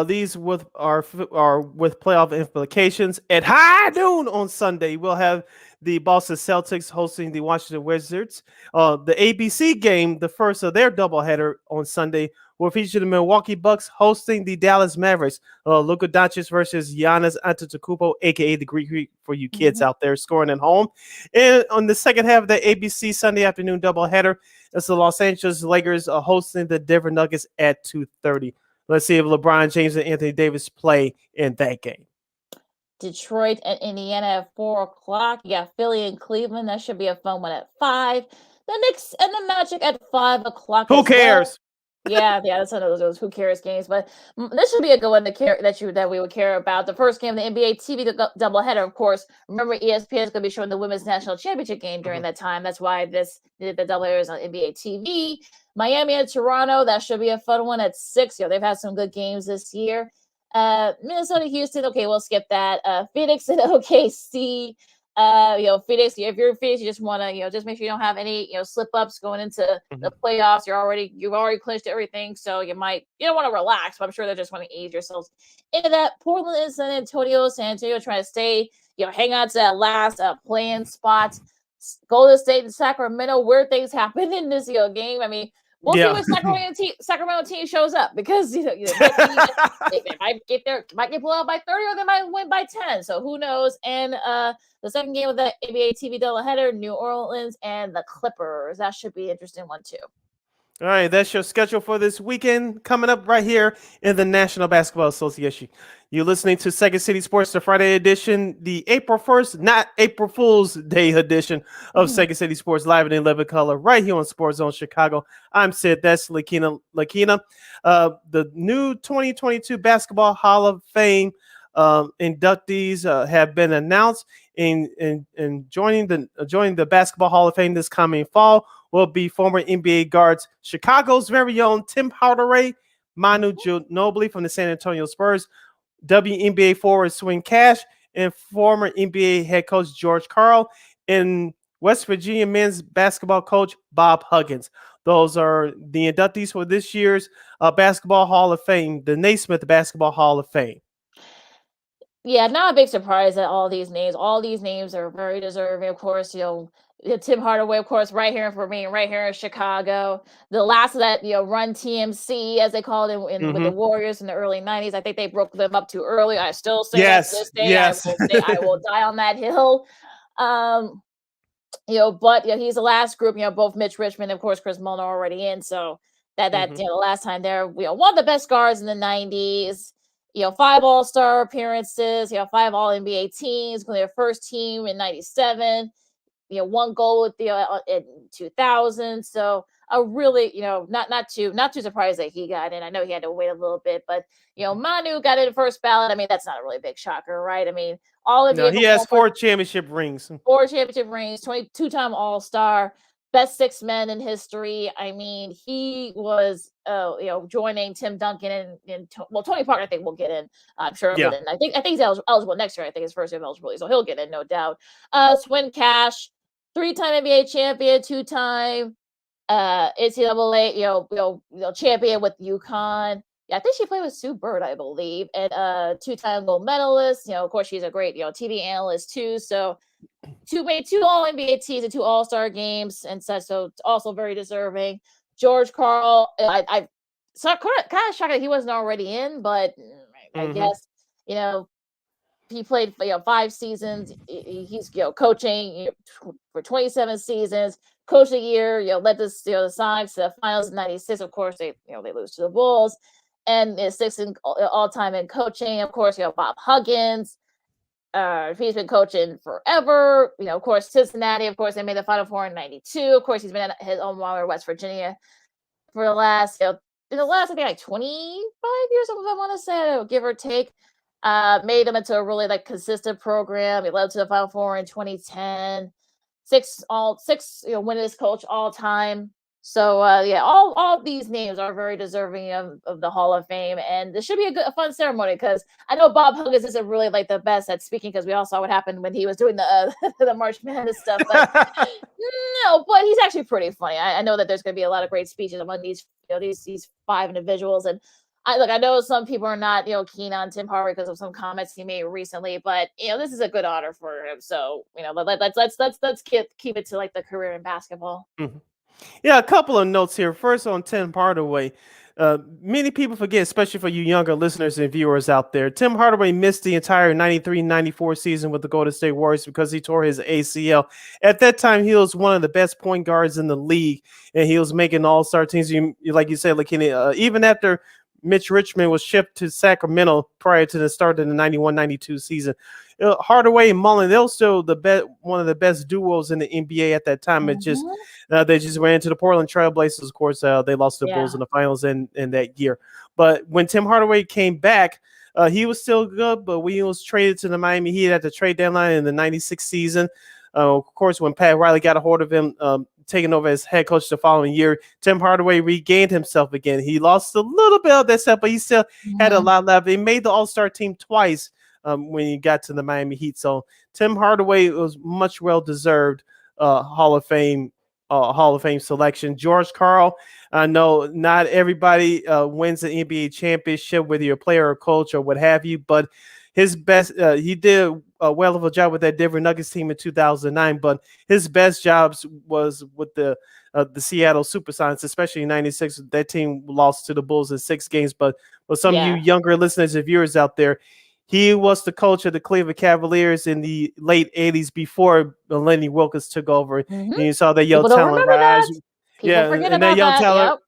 These are with playoff implications. At high noon on Sunday, we'll have the Boston Celtics hosting the Washington Wizards. The ABC game, the first of their doubleheader on Sunday, will feature the Milwaukee Bucks hosting the Dallas Mavericks. Luka Doncic versus Giannis Antetokounmpo, aka the Greek for you kids out there scoring at home. And on the second half of the ABC Sunday afternoon doubleheader, it's the Los Angeles Lakers hosting the Denver Nuggets at 2:30. Let's see if LeBron James and Anthony Davis play in that game. Detroit and Indiana at 4:00. You got Philly and Cleveland. That should be a fun one at 5. The Knicks and the Magic at 5:00. Who cares? Yeah, that's one of those who cares games. But this should be a good one that we would care about. The first game, the NBA TV doubleheader, of course. Remember, ESPN is going to be showing the Women's National Championship game during that time. That's why the doubleheader is on NBA TV. Miami and Toronto, that should be a fun one at 6. They've had some good games this year. Minnesota, Houston, okay, we'll skip that. Phoenix and OKC. Phoenix, if you're Phoenix, you just want to, just make sure you don't have any, slip ups going into the playoffs. You've already clinched everything. So you don't want to relax, but I'm sure they just want to ease yourselves into that. Portland and San Antonio trying to stay, hang on to that last play-in spot. Golden State and Sacramento, weird things happen in this game. I mean, we'll see when Sacramento team shows up, because they might get blown out by 30, or they might win by 10. So who knows? And the second game of the NBA TV doubleheader, New Orleans and the Clippers. That should be an interesting one too. All right, that's your schedule for this weekend, coming up right here in the National Basketball Association. You're listening to Second City Sports, the Friday edition, the April 1st, not April Fool's Day edition of Second City Sports, live and in living color, right here on Sports Zone Chicago. I'm Sid, that's Lakeena. The new 2022 Basketball Hall of Fame inductees have been announced. In joining the Basketball Hall of Fame this coming fall will be former NBA guards Chicago's very own Tim Hardaway, Manu Ginobili from the San Antonio Spurs, WNBA forward Swin Cash, and former NBA head coach George Karl, and West Virginia men's basketball coach Bob Huggins. Those are the inductees for this year's Basketball Hall of Fame, the Naismith Basketball Hall of Fame. Yeah, not a big surprise that all these names are very deserving. Of course, Tim Hardaway, of course, right here in Chicago. The last of that, Run TMC, as they called it with the Warriors in the early 90s. I think they broke them up too early. I still say that to this day. Yes. I will die on that hill. But he's the last group, both Mitch Richmond and, of course, Chris Mullin are already in. So the last time there, one of the best guards in the 90s. 5 All-Star appearances, 5 All-NBA teams, including their first team in 97, 1 goal in 2000. So a really, not too surprised that he got in. I know he had to wait a little bit, but Manu got in the first ballot. I mean, that's not a really big shocker, right? I mean, he has 4 championship rings. 4 championship rings, 22-time All-Star. Best 6 men in history. I mean, he was, joining Tim Duncan and Tony Parker. I think will get in. I'm sure. He'll get in. I think he's eligible next year. I think his first year eligibility, so he'll get in, no doubt. Swin Cash, 3-time NBA champion, 2-time NCAA, champion with UConn. Yeah, I think she played with Sue Bird, I believe, and 2-time gold medalist. Of course, she's a great TV analyst too. So. 2 All-NBA teams and 2 All-Star games and such, so it's also very deserving. George Karl, I so kind of shocked that he wasn't already in, but I guess, he played 5 seasons. He's coaching for 27 seasons. Coach of the year, led this the Sonics to the finals in '96. Of course, they lose to the Bulls, and is 6th in all time in coaching. Of course, Bob Huggins. He's been coaching forever. Of course, Cincinnati. Of course, they made the Final Four in '92. Of course, he's been at his alma mater, West Virginia, for the last I think like 25 years. I want to say, give or take. Made them into a really consistent program. He led to the Final Four in 2010. 6 winningest coach all time. So all these names are very deserving of the Hall of Fame, and this should be a fun ceremony because I know Bob Huggins isn't really the best at speaking because we all saw what happened when he was doing the the March Madness stuff. But no, but he's actually pretty funny. I know that there's going to be a lot of great speeches among these these 5 individuals, and I know some people are not keen on Tim Hardaway because of some comments he made recently, but this is a good honor for him. So let's keep it to the career in basketball. Mm-hmm. Yeah, a couple of notes here. First on Tim Hardaway. Many people forget, especially for you younger listeners and viewers out there, Tim Hardaway missed the entire 93-94 season with the Golden State Warriors because he tore his ACL. At that time, he was one of the best point guards in the league, and he was making all-star teams. Like you said, Lakeena, even after Mitch Richmond was shipped to Sacramento prior to the start of the 91-92 season. Hardaway and Mullen, they were still one of the best duos in the NBA at that time. It just they just ran into the Portland Trailblazers. Of course, they lost the Bulls in the finals in that year. But when Tim Hardaway came back, he was still good. But when he was traded to the Miami Heat at the trade deadline in the 96 season, of course, when Pat Riley got a hold of him, taking over as head coach the following year, Tim Hardaway regained himself again. He lost a little bit of that stuff, but he still had a lot left. He made the All-Star team twice when he got to the Miami Heat. So Tim Hardaway was much well-deserved Hall of Fame selection. George Karl, I know not everybody wins an NBA championship, whether you're a player or coach or what have you, but his best, he did a well of a job with that Denver Nuggets team in 2009, but his best jobs was with the Seattle Supersonics, especially in '96. That team lost to the Bulls in 6 games, but for some of you younger listeners and viewers out there, he was the coach of the Cleveland Cavaliers in the late '80s before Lenny Wilkens took over, and you saw that young talent rise. And that young talent,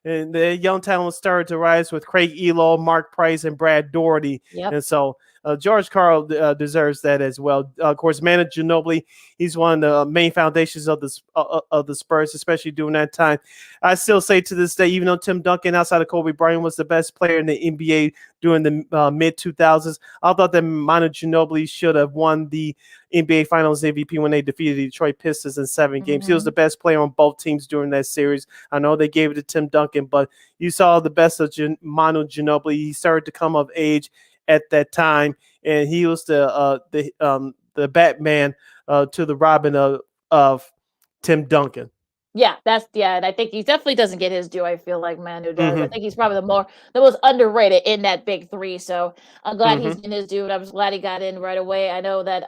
and the young talent started to rise with Craig Elo, Mark Price, and Brad Daugherty, and so George Karl deserves that as well. Of course, Manu Ginobili, he's one of the main foundations of the Spurs, especially during that time. I still say to this day, even though Tim Duncan, outside of Kobe Bryant, was the best player in the NBA during the mid-2000s, I thought that Manu Ginobili should have won the NBA Finals MVP when they defeated the Detroit Pistons in 7 games. He was the best player on both teams during that series. I know they gave it to Tim Duncan, but you saw the best of Manu Ginobili. He started to come of age at that time, and he was the Batman to the Robin of Tim Duncan. And I think he definitely doesn't get his due. I feel like Manu does. I think he's probably the most underrated in that big three. So I'm glad he's in his due, and I'm glad he got in right away. I know that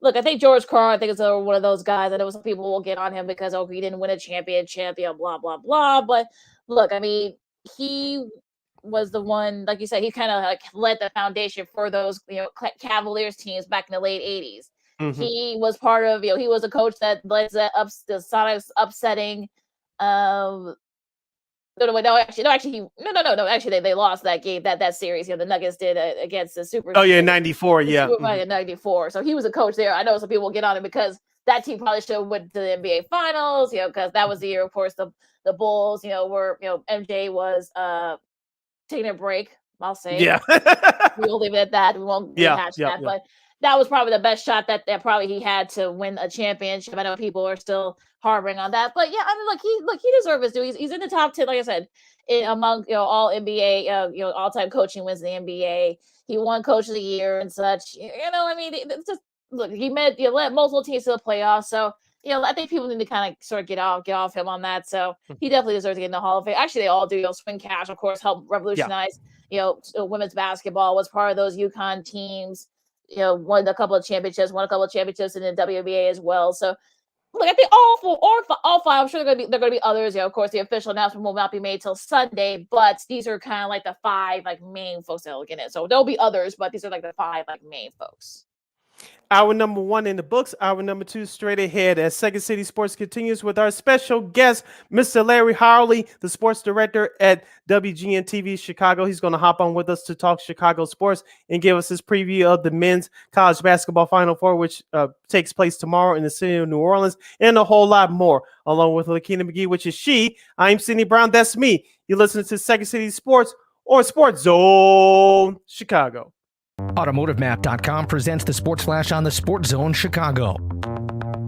look, I think George Karl, I think is one of those guys. I know some people will get on him because he didn't win a championship, blah blah blah. But look, I mean, he was the one, like you said, he kind of led the foundation for those Cavaliers teams back in the late '80s. He was part of, he was a coach that led the Sonics upsetting. Actually, they lost that game, that series. The Nuggets did against the Super. Oh yeah, '94, '94. So he was a coach there. I know some people will get on it because that team probably should have went to the NBA Finals. Because that was the year, of course, the Bulls. Where MJ was taking a break. I'll say. Yeah. We'll leave it at that. We won't rehash that, but. That was probably the best shot that probably he had to win a championship. I know people are still harboring on that, but yeah, I mean, he deserves his due. He's in the top 10, like I said, among all NBA, all-time coaching wins in the NBA. He won Coach of the Year and such. I mean, it's just look. He led multiple teams to the playoffs, so I think people need to kind of sort of get off him on that. So he definitely deserves to get in the Hall of Fame. Actually, they all do. Swing Cash, of course, helped revolutionize. Women's basketball, was part of those UConn teams. Won a couple of championships in the WNBA as well. So Look, I think all five. I'm sure they're gonna be others. Of course, the official announcement will not be made till Sunday, but these are kind of like the five like main folks that will get it. So there'll be others, but these are like the five like main folks. Hour number 1 in the books. Hour number 2 straight ahead as Second City Sports continues with our special guest, Mr. Larry Hawley, the sports director at WGN-TV Chicago. He's going to hop on with us to talk Chicago sports and give us his preview of the men's college basketball Final Four, which takes place tomorrow in the city of New Orleans, and a whole lot more, along with Lakeena McGee, which is she. I'm Sidney Brown. That's me. You listen to Second City Sports or Sports Zone Chicago. AutomotiveMap.com presents the Sports Flash on the Sports Zone Chicago.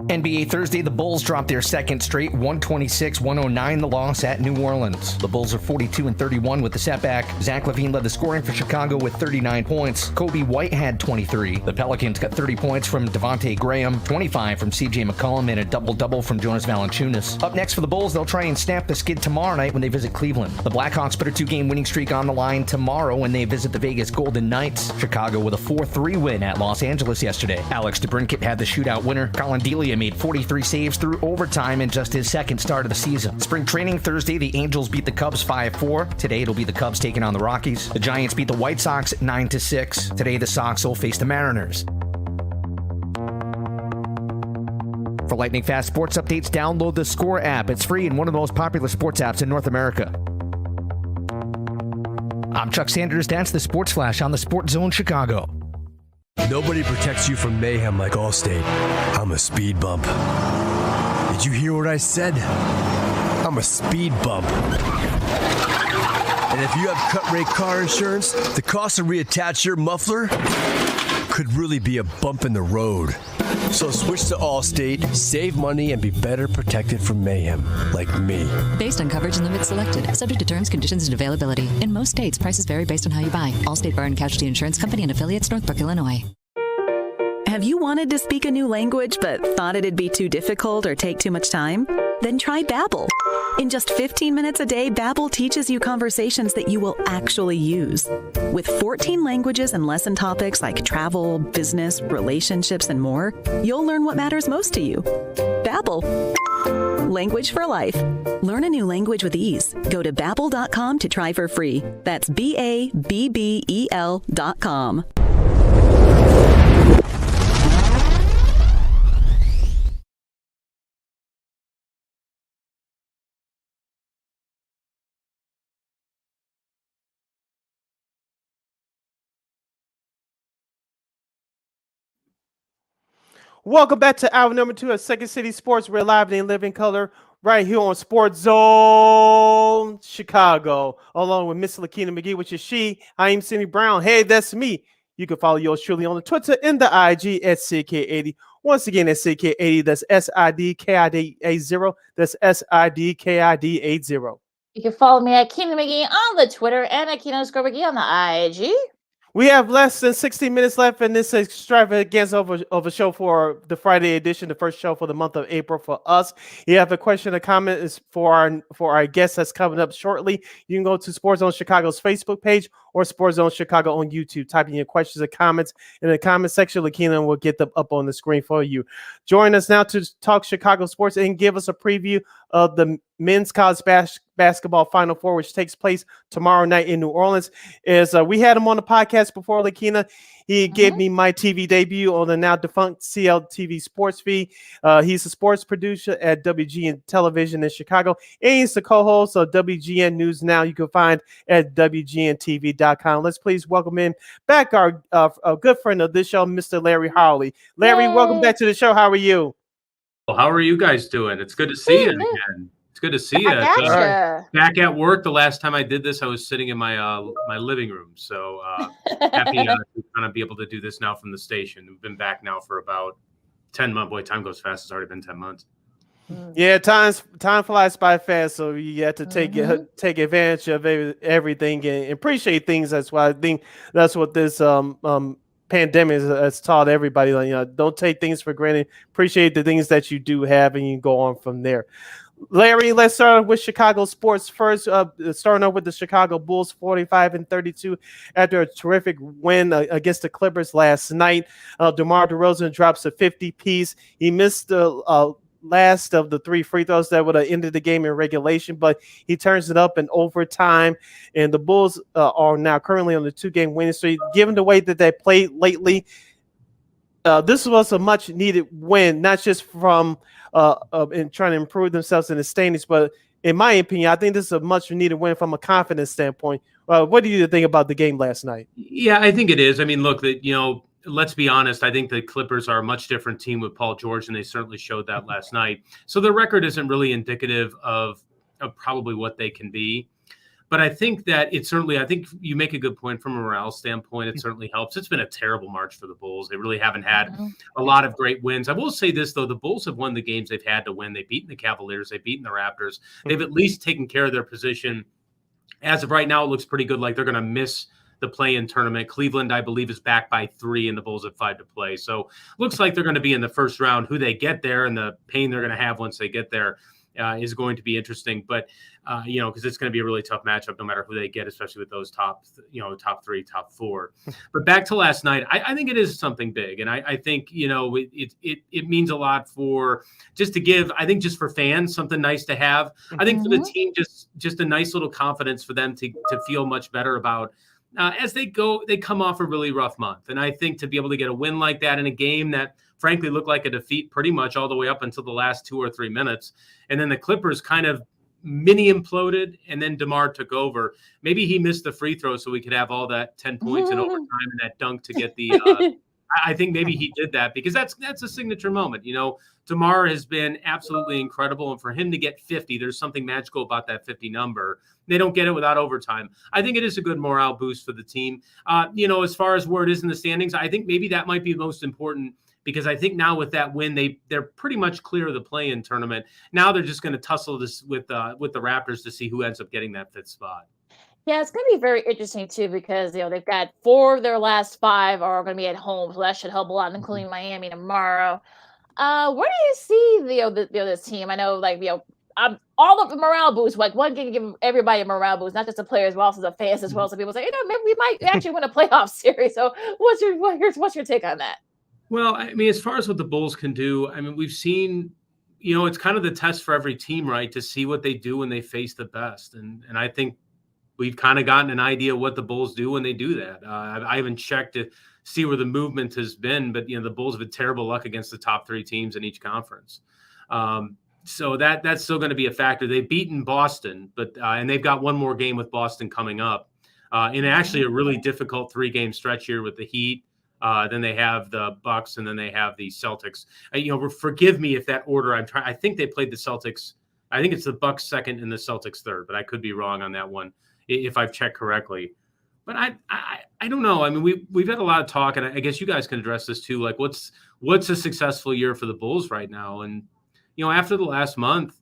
NBA Thursday, the Bulls dropped their second straight 126-109 the loss at New Orleans. The Bulls are 42-31 with the setback. Zach LaVine led the scoring for Chicago with 39 points. Kobe White had 23. The Pelicans got 30 points from Devontae Graham, 25 from CJ McCollum, and a double-double from Jonas Valanciunas. Up next for the Bulls, they'll try and snap the skid tomorrow night when they visit Cleveland. The Blackhawks put a 2-game winning streak on the line tomorrow when they visit the Vegas Golden Knights. Chicago with a 4-3 win at Los Angeles yesterday. Alex DeBrincat had the shootout winner. Colin Delia made 43 saves through overtime in just his second start of the season. Spring training Thursday, the Angels beat the Cubs 5-4. Today, it'll be the Cubs taking on the Rockies. The Giants beat the White Sox 9-6. Today, the Sox will face the Mariners. For lightning fast sports updates, download the Score app. It's free and one of the most popular sports apps in North America. I'm Chuck Sanders. That's the Sports Flash on the Sports Zone Chicago. Nobody protects you from mayhem like Allstate. I'm a speed bump. Did you hear what I said? I'm a speed bump. And if you have cut-rate car insurance, the cost to reattach your muffler could really be a bump in the road. So switch to Allstate, save money, and be better protected from mayhem, like me. Based on coverage and limits selected, subject to terms, conditions, and availability. In most states, prices vary based on how you buy. Allstate Bar and Casualty Insurance Company and affiliates, Northbrook, Illinois. Have you wanted to speak a new language but thought it'd be too difficult or take too much time? Then try Babbel. In just 15 minutes a day, Babbel teaches you conversations that you will actually use. With 14 languages and lesson topics like travel, business, relationships, and more, you'll learn what matters most to you. Babbel. Language for life. Learn a new language with ease. Go to Babbel.com to try for free. That's BABBEL.com. Welcome back to hour number 2 of Second City Sports. We're live in living color right here on Sports Zone Chicago, along with Miss Lakeena McGee, which is she. I am Sidney Brown. Hey, that's me. You can follow yours truly on the Twitter and the IG at SidK80. Once again, at SidK80. That's SIDKID80. That's SIDKID80. You can follow me at Keena McGee on the Twitter and at Keena_McGee on the IG. We have less than 60 minutes left in this extravaganza of a show for the Friday edition, the first show for the month of April for us. If you have a question or comment is for our guest that's coming up shortly, you can go to Sports Zone Chicago's Facebook page or Sports Zone Chicago on YouTube. Type in your questions or comments in the comment section. Lakeena will get them up on the screen for you. Join us now to talk Chicago sports and give us a preview of the men's college basketball Final Four, which takes place tomorrow night in New Orleans. We had him on the podcast before, Lakeena. He gave me my TV debut on the now defunct CLTV sports feed. He's a sports producer at WGN Television in Chicago, and he's the co-host of WGN News Now. You can find at WGN-TV.com. Let's please welcome in back our good friend of this show, Mr. Larry Hawley. Larry, welcome back to the show. How are you? Well, how are you guys doing? It's good to see you again. It's good to see you. Back at work. The last time I did this, I was sitting in my my living room. So happy to kind of be able to do this now from the station. We've been back now for about 10 months. Boy, time goes fast. It's already been 10 months. Yeah, time flies by fast, so you have to take advantage of everything and appreciate things. That's why I think that's what this pandemic has taught everybody. Like, don't take things for granted. Appreciate the things that you do have, and you can go on from there. Larry, let's start with Chicago sports first. Starting off with the Chicago Bulls, 45-32 after a terrific win against the Clippers last night. DeMar DeRozan drops a 50-piece. He missed the last of the 3 free throws that would have ended the game in regulation, but he turns it up in overtime. And the Bulls are now currently on the 2-game winning streak. Given the way that they played lately, this was a much needed win, not just from in trying to improve themselves in the standings, but in my opinion, I think this is a much needed win from a confidence standpoint. What do you think about the game last night? Yeah, I think it is. I mean, look, let's be honest. I think the Clippers are a much different team with Paul George, and they certainly showed that last night. So the record isn't really indicative of probably what they can be. But I think that I think you make a good point from a morale standpoint. It certainly helps. It's been a terrible March for the Bulls. They really haven't had a lot of great wins. I will say this, though. The Bulls have won the games they've had to win. They've beaten the Cavaliers. They've beaten the Raptors. They've at least taken care of their position. As of right now, it looks pretty good. Like they're going to miss the play-in tournament. Cleveland, I believe, is back by 3, and the Bulls have 5 to play. So looks like they're going to be in the first round. Who they get there and the pain they're going to have once they get there is going to be interesting. But, because it's going to be a really tough matchup no matter who they get, especially with those top 3, top 4. But back to last night, I think it is something big. And I think, it means a lot for just to give, I think just for fans, something nice to have. I think for the team, just a nice little confidence for them to feel much better about as they come off a really rough month. And I think to be able to get a win like that in a game that frankly looked like a defeat pretty much all the way up until the last 2 or 3 minutes. And then the Clippers kind of mini imploded, and then DeMar took over. Maybe he missed the free throw so we could have all that 10 points in overtime and that dunk to get the I think maybe he did that because that's a signature moment. DeMar has been absolutely incredible, and for him to get 50, there's something magical about that 50 number. They don't get it without overtime. I think it is a good morale boost for the team. As far as where it is in the standings, I think maybe that might be most important, because I think now with that win, they're pretty much clear of the play-in tournament. Now they're just going to tussle this with the Raptors to see who ends up getting that 5th spot. Yeah, it's going to be very interesting too, because they've got 4 of their last 5 are going to be at home, so that should help a lot, including Miami tomorrow. Where do you see this team? I know, all of the morale boosts. Like, one can give everybody a morale boost, not just the players, but also the fans as well. So people say, maybe we might actually win a playoff series. So what's your take on that? Well, I mean, as far as what the Bulls can do, I mean, we've seen, it's kind of the test for every team, right, to see what they do when they face the best. And I think we've kind of gotten an idea what the Bulls do when they do that. I haven't checked to see where the movement has been, but, the Bulls have had terrible luck against the top 3 teams in each conference. So that's still going to be a factor. They've beaten Boston, but and they've got one more game with Boston coming up. And actually a really difficult 3-game stretch here with the Heat. Then they have the Bucks, and then they have the Celtics. Forgive me if that order I think they played the Celtics. I think it's the Bucks 2nd and the Celtics 3rd, but I could be wrong on that one if I've checked correctly. But I don't know. I mean, we've had a lot of talk, and I guess you guys can address this too. Like, what's a successful year for the Bulls right now? And after the last month,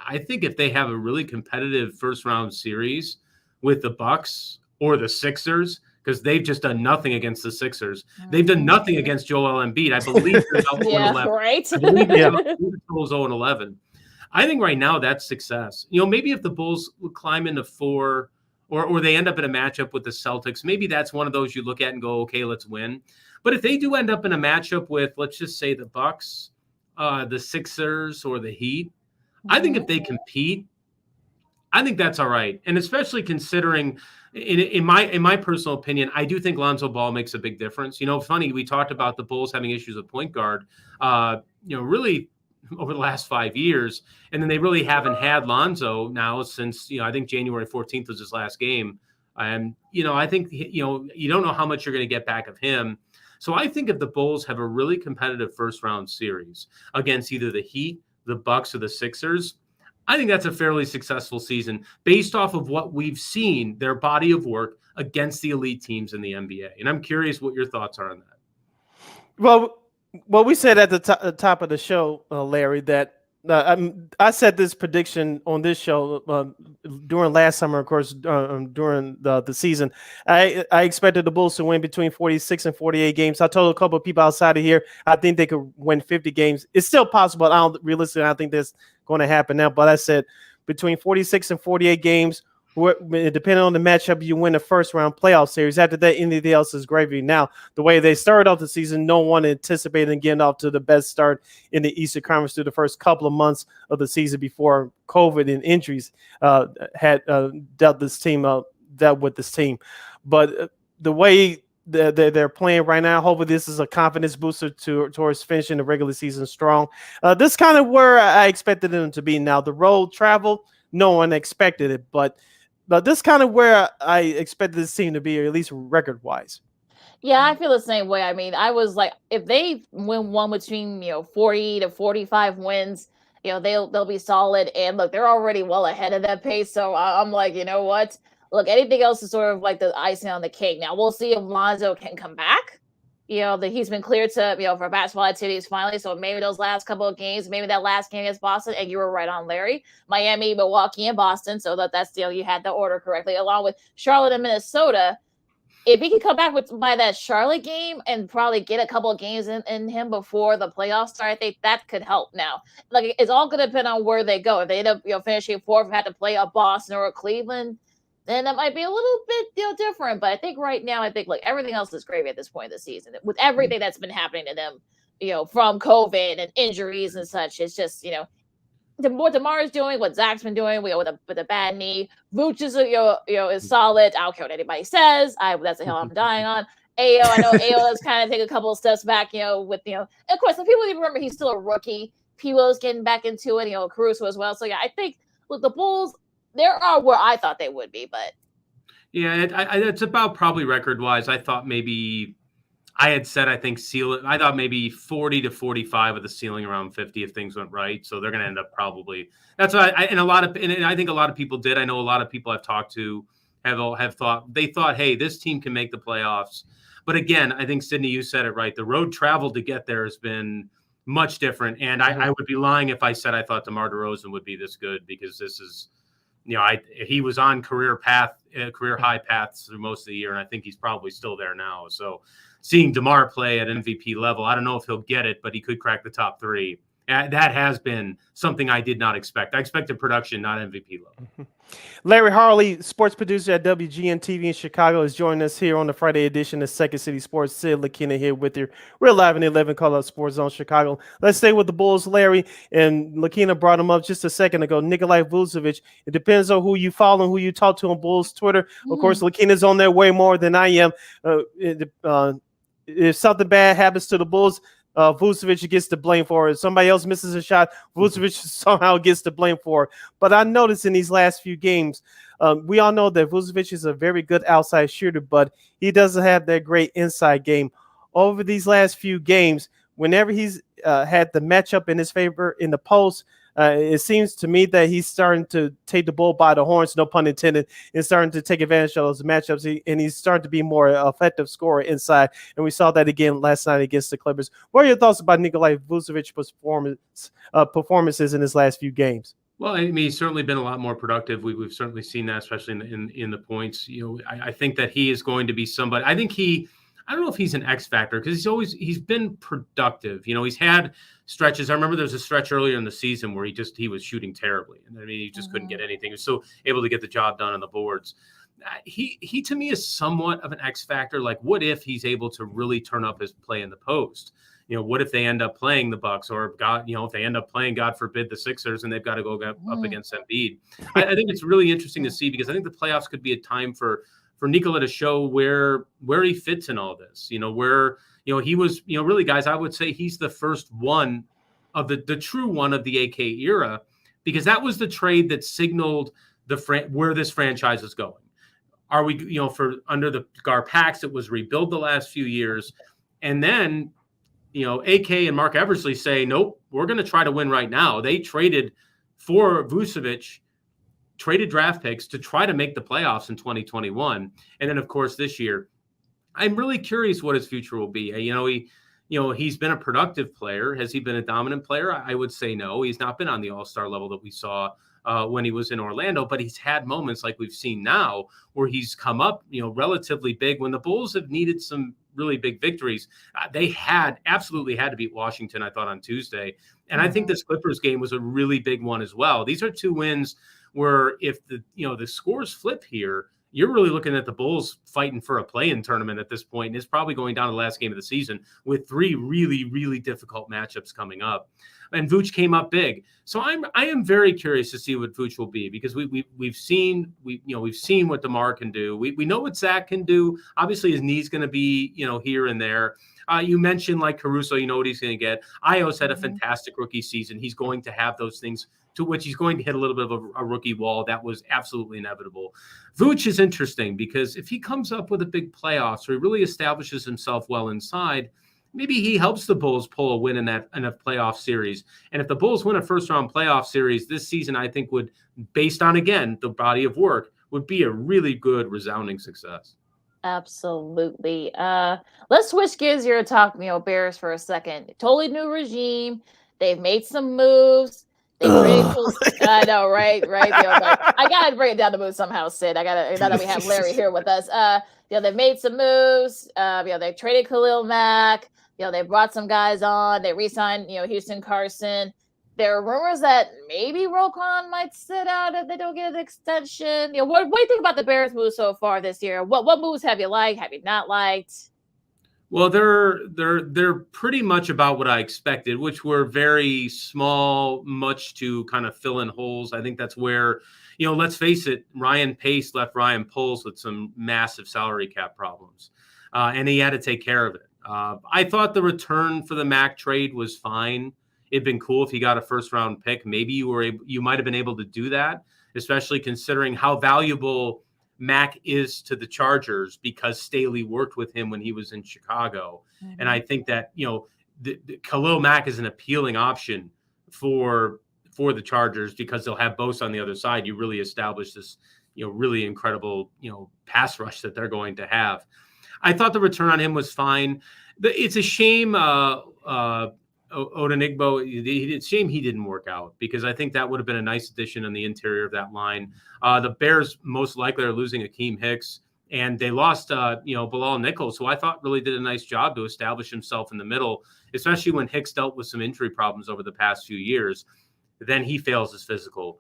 I think if they have a really competitive first round series with the Bucks or the Sixers, because they've just done nothing against the Sixers. They've done nothing against Joel Embiid. I believe they're about 0-11. Right. I believe they're about 0-11. I think right now that's success. Maybe if the Bulls would climb into 4 or they end up in a matchup with the Celtics, maybe that's one of those you look at and go, okay, let's win. But if they do end up in a matchup with, let's just say, the Bucks, the Sixers, or the Heat, I think if they compete, I think that's all right. And especially considering, in my personal opinion, I do think Lonzo Ball makes a big difference. Funny, we talked about the Bulls having issues with point guard, really over the last 5 years. And then they really haven't had Lonzo now since, I think January 14th was his last game. And, I think, you don't know how much you're going to get back of him. So I think if the Bulls have a really competitive first round series against either the Heat, the Bucks, or the Sixers, I think that's a fairly successful season based off of what we've seen, their body of work against the elite teams in the NBA. And I'm curious what your thoughts are on that. Well, we said at the top of the show, Larry, that I said this prediction on this show during last summer, of course, during the season. I expected the Bulls to win between 46 and 48 games. I told a couple of people outside of here, I think they could win 50 games. It's still possible. I don't think that's going to happen now. But I said between 46 and 48 games depending on the matchup, you win the first round playoff series. After that, anything else is gravy. Now, the way they started off the season, no one anticipated getting off to the best start in the Eastern Conference through the first couple of months of the season before COVID and injuries had dealt with this team. But the way they're playing right now, hopefully this is a confidence booster towards finishing the regular season strong. This kind of where I expected them to be. Now, the road travel, no one expected it, but this kind of where I expected this team to be, or at least record-wise. Yeah, I feel the same way. I mean, I was like, if they win one between 40 to 45 wins, they'll be solid. And look, they're already well ahead of that pace. So I'm like, you know what? Look, anything else is sort of like the icing on the cake. Now we'll see if Lonzo can come back. He's been cleared to for basketball activities finally. So maybe those last couple of games, maybe that last game against Boston, and you were right on, Larry. Miami, Milwaukee, and Boston. So that's you had the order correctly, along with Charlotte and Minnesota. If he can come back by that Charlotte game and probably get a couple of games in him before the playoffs start, I think that could help. Now, like, it's all going to depend on where they go. If they end up finishing fourth and have to play a Boston or a Cleveland, then that might be a little bit different. But I think right now, like everything else is gravy at this point of the season. With everything that's been happening to them, from COVID and injuries and such, it's just what DeMar's doing, what Zach's been doing, with a bad knee. Vooch is is solid. I don't care what anybody says. That's the hell I'm dying on. Ayo, I know Ayo has kind of taken a couple of steps back. With and of course, the people even remember he's still a rookie. Pilo's getting back into it. Caruso as well. So yeah, I think with the Bulls, they are where I thought they would be, but yeah, it's about probably record wise. I thought maybe I had said, I think I thought maybe 40 to 45 with the ceiling around 50 if things went right. So they're going to end up probably. That's what I think a lot of people did. I know a lot of people I've talked to have thought, hey, this team can make the playoffs. But again, I think Sydney, you said it right. The road travel to get there has been much different. And I would be lying if I said I thought DeMar DeRozan would be this good, because this is, he was on career high paths through most of the year, and I think he's probably still there now. So seeing DeMar play at MVP level, I don't know if he'll get it, but he could crack the top three. That has been something I did not expect. I expected production, not MVP level. Larry Hawley, sports producer at WGN-TV in Chicago, is joining us here on the Friday edition of Second City Sports. Sid, Lakeena here with you. We're live in the 11 Color Sports Zone Chicago. Let's stay with the Bulls, Larry, and Lakeena brought him up just a second ago. Nikolai Vucevic. It depends on who you follow and who you talk to on Bulls Twitter. Of course, Lakeena's on there way more than I am. If something bad happens to the Bulls, Vucevic gets the blame for it. If somebody else misses a shot, Vucevic somehow gets the blame for it. But I noticed in these last few games, we all know that Vucevic is a very good outside shooter, but he doesn't have that great inside game. Over these last few games, whenever he's had the matchup in his favor in the post, it seems to me that he's starting to take the bull by the horns, no pun intended, and starting to take advantage of those matchups. And he's starting to be more effective scorer inside. And we saw that again last night against the Clippers. What are your thoughts about Nikolai Vucevic's performances in his last few games? Well, I mean, he's certainly been a lot more productive. We've certainly seen that, especially in the points. I think that he is going to be somebody. I don't know if he's an X factor, because he's been productive. He's had stretches. I remember there was a stretch earlier in the season where he was shooting terribly. And I mean, he just couldn't get anything. He was still able to get the job done on the boards. He to me is somewhat of an X factor. Like, what if he's able to really turn up his play in the post? What if they end up playing the Bucks, or if they end up playing, God forbid, the Sixers, and they've got to go up against Embiid? I think it's really interesting to see, because I think the playoffs could be a time for Nikola to show where he fits in all this, where, he was, really, guys, I would say he's the first one of the true one of the AK era, because that was the trade that signaled where this franchise is going. Are we, for under the Garpax, it was rebuild the last few years. And then, AK and Mark Eversley say, nope, we're going to try to win right now. They traded for Vucevic, traded draft picks to try to make the playoffs in 2021. And then, of course, this year, I'm really curious what his future will be. He's been a productive player. Has he been a dominant player? I would say no. He's not been on the all-star level that we saw when he was in Orlando, but he's had moments like we've seen now where he's come up, relatively big. When the Bulls have needed some really big victories, they absolutely had to beat Washington, I thought, on Tuesday. And I think this Clippers game was a really big one as well. These are two wins where if the scores flip here, you're really looking at the Bulls fighting for a play-in tournament at this point, and it's probably going down to the last game of the season with 3 really, really difficult matchups coming up. And Vooch came up big, so I am very curious to see what Vooch will be, because we've seen what DeMar can do. We know what Zach can do. Obviously, his knee's going to be here and there. You mentioned like Caruso, you know what he's going to get. Ios had a fantastic rookie season. He's going to have those things to which he's going to hit a little bit of a rookie wall. That was absolutely inevitable. Vooch is interesting because if he comes up with a big playoffs or he really establishes himself well inside, maybe he helps the Bulls pull a win in a playoff series. And if the Bulls win a first-round playoff series this season, I think would, based on, again, the body of work, would be a really good, resounding success. Absolutely. Let's switch gears here and talk, Bears for a second. Totally new regime. They've made some moves. I know, right? I gotta bring it down the moves somehow, Sid. Now that we have Larry here with us. They've made some moves. They traded Khalil Mack. They brought some guys on. They re-signed, Houston Carson. There are rumors that maybe Roquan might sit out if they don't get an extension. What do you think about the Bears' moves so far this year? What moves have you liked? Have you not liked? Well, they're pretty much about what I expected, which were very small, much to kind of fill in holes. I think that's where, let's face it, Ryan Pace left Ryan Poles with some massive salary cap problems, and he had to take care of it. I thought the return for the Mac trade was fine. It'd been cool if he got a first-round pick. Maybe you might have been able to do that, especially considering how valuable Mac is to the Chargers, because Staley worked with him when he was in Chicago. Mm-hmm. And I think that, the Khalil Mack is an appealing option for the Chargers because they'll have Bosa on the other side. You really establish this, really incredible, pass rush that they're going to have. I thought the return on him was fine. It's a shame, Odenigbo, it's a shame he didn't work out, because I think that would have been a nice addition on the interior of that line. The Bears most likely are losing Akeem Hicks, and they lost, Bilal Nichols, who I thought really did a nice job to establish himself in the middle, especially when Hicks dealt with some injury problems over the past few years. Then he fails his physical.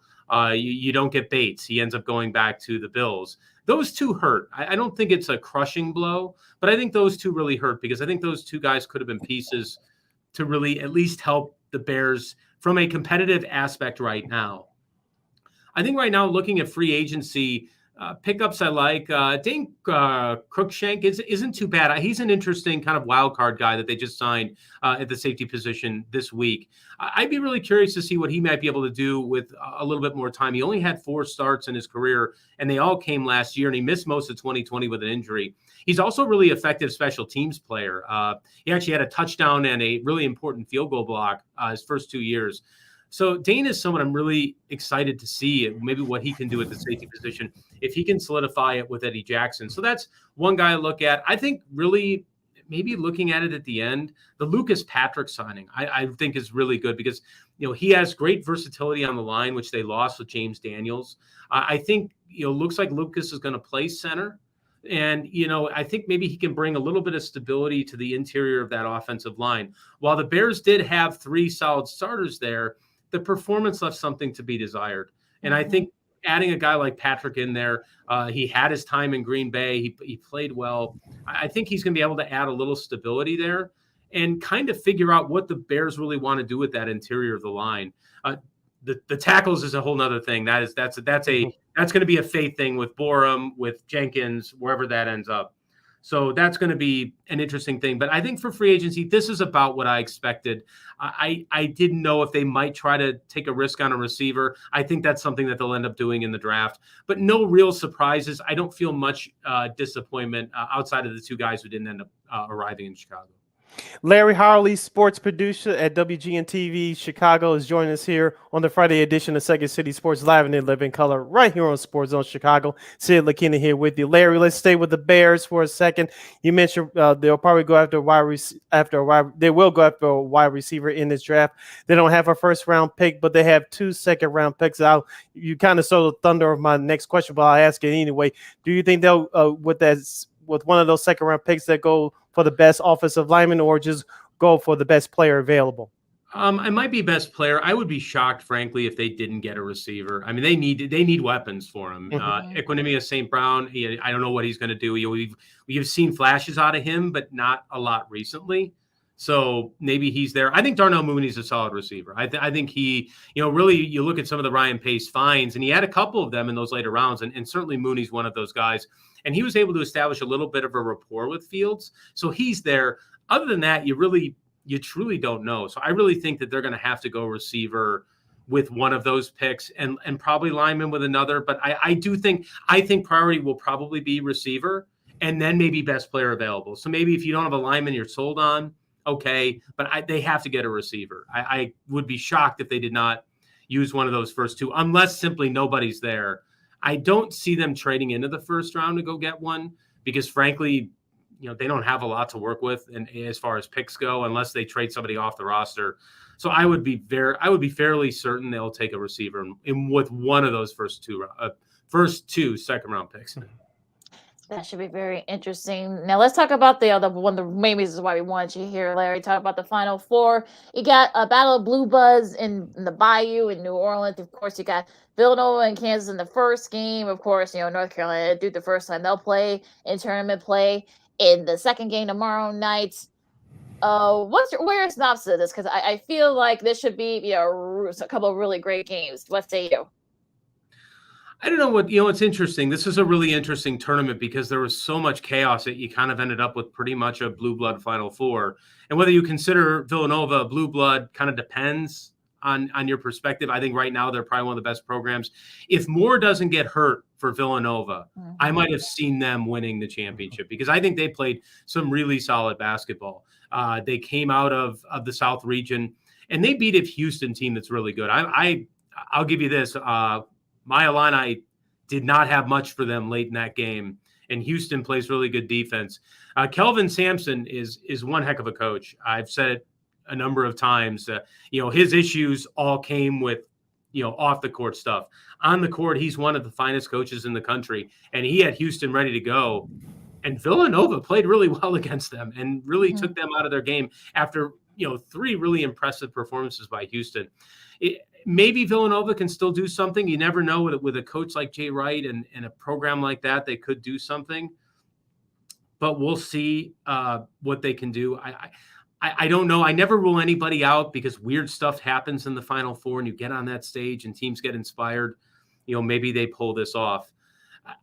You don't get Bates. He ends up going back to the Bills. Those two hurt. I don't think it's a crushing blow, but I think those two really hurt, because I think those two guys could have been pieces to really at least help the Bears from a competitive aspect right now. I think right now, looking at free agency pickups, I like Dane Cruikshank isn't too bad. He's an interesting kind of wild card guy that they just signed at the safety position this week. I'd be really curious to see what he might be able to do with a little bit more time. He only had 4 starts in his career, and they all came last year, and he missed most of 2020 with an injury. He's also a really effective special teams player. He actually had a touchdown and a really important field goal block his first 2 years. So Dane is someone I'm really excited to see maybe what he can do at the safety position if he can solidify it with Eddie Jackson. So that's one guy I look at. I think really maybe looking at it at the end, the Lucas Patrick signing, I think is really good, because, he has great versatility on the line, which they lost with James Daniels. I think, looks like Lucas is going to play center. And, I think maybe he can bring a little bit of stability to the interior of that offensive line. While the Bears did have 3 solid starters there, the performance left something to be desired. And I think adding a guy like Patrick in there, he had his time in Green Bay. He played well. I think he's going to be able to add a little stability there and kind of figure out what the Bears really want to do with that interior of the line. The tackles is a whole nother thing. That's going to be a faith thing with Borum, with Jenkins, wherever that ends up. So that's going to be an interesting thing. But I think for free agency, this is about what I expected. I didn't know if they might try to take a risk on a receiver. I think that's something that they'll end up doing in the draft. But no real surprises. I don't feel much disappointment outside of the 2 guys who didn't end up arriving in Chicago. Larry Hawley, sports producer at WGN-TV Chicago, is joining us here on the Friday edition of Second City Sports Live and in Living Color right here on Sports Zone Chicago. Sid Lakeena here with you. Larry, let's stay with the Bears for a second. You mentioned they'll probably go after they will go after a wide receiver in this draft. They don't have a first-round pick, but they have 2 second-round picks. You kind of stole the thunder of my next question, but I'll ask it anyway. Do you think they'll with one of those second-round picks that go for the best offensive lineman, or just go for the best player available? It might be best player. I would be shocked, frankly, if they didn't get a receiver. I mean, they need weapons for him. Equinemius St. Brown, I don't know what he's going to do. We've seen flashes out of him, but not a lot recently. So maybe he's there. I think Darnell Mooney's a solid receiver. I think he, really, you look at some of the Ryan Pace finds, and he had a couple of them in those later rounds, and certainly Mooney's one of those guys. And he was able to establish a little bit of a rapport with Fields. So he's there. Other than that, you truly don't know. So I really think that they're going to have to go receiver with one of those picks and probably lineman with another. But I think priority will probably be receiver and then maybe best player available. So maybe if you don't have a lineman you're sold on, okay, but they have to get a receiver. I would be shocked if they did not use one of those first two, unless simply nobody's there. I don't see them trading into the first round to go get one because, frankly, they don't have a lot to work with, and as far as picks go, unless they trade somebody off the roster. So I would be fairly certain they'll take a receiver with one of those first two second round picks. That should be very interesting. Now let's talk about the other one. The main reasons why we wanted you here, Larry. Talk about the Final Four. You got a battle of Blue Buds in the Bayou in New Orleans. Of course, you got Villanova and Kansas in the first game. Of course, North Carolina did the first time. They'll play in tournament play in the second game tomorrow night. Where's your synopsis of this? Because I feel like this should be a couple of really great games. What say you? I don't know what, it's interesting. This is a really interesting tournament because there was so much chaos that you kind of ended up with pretty much a blue blood Final Four. And whether you consider Villanova a blue blood kind of depends on your perspective. I think right now they're probably one of the best programs. If Moore doesn't get hurt for Villanova, I might have seen them winning the championship because I think they played some really solid basketball. They came out of the South region and they beat a Houston team that's really good. I'll give you this. My Illini did not have much for them late in that game, and Houston plays really good defense. Kelvin Sampson is one heck of a coach. I've said it a number of times. His issues all came with, off the court stuff. On the court, he's one of the finest coaches in the country, and he had Houston ready to go. And Villanova played really well against them and really took them out of their game after, 3 really impressive performances by Houston. Maybe Villanova can still do something. You never know with a coach like Jay Wright and a program like that, they could do something. But we'll see what they can do. I don't know. I never rule anybody out because weird stuff happens in the Final Four and you get on that stage and teams get inspired. Maybe they pull this off.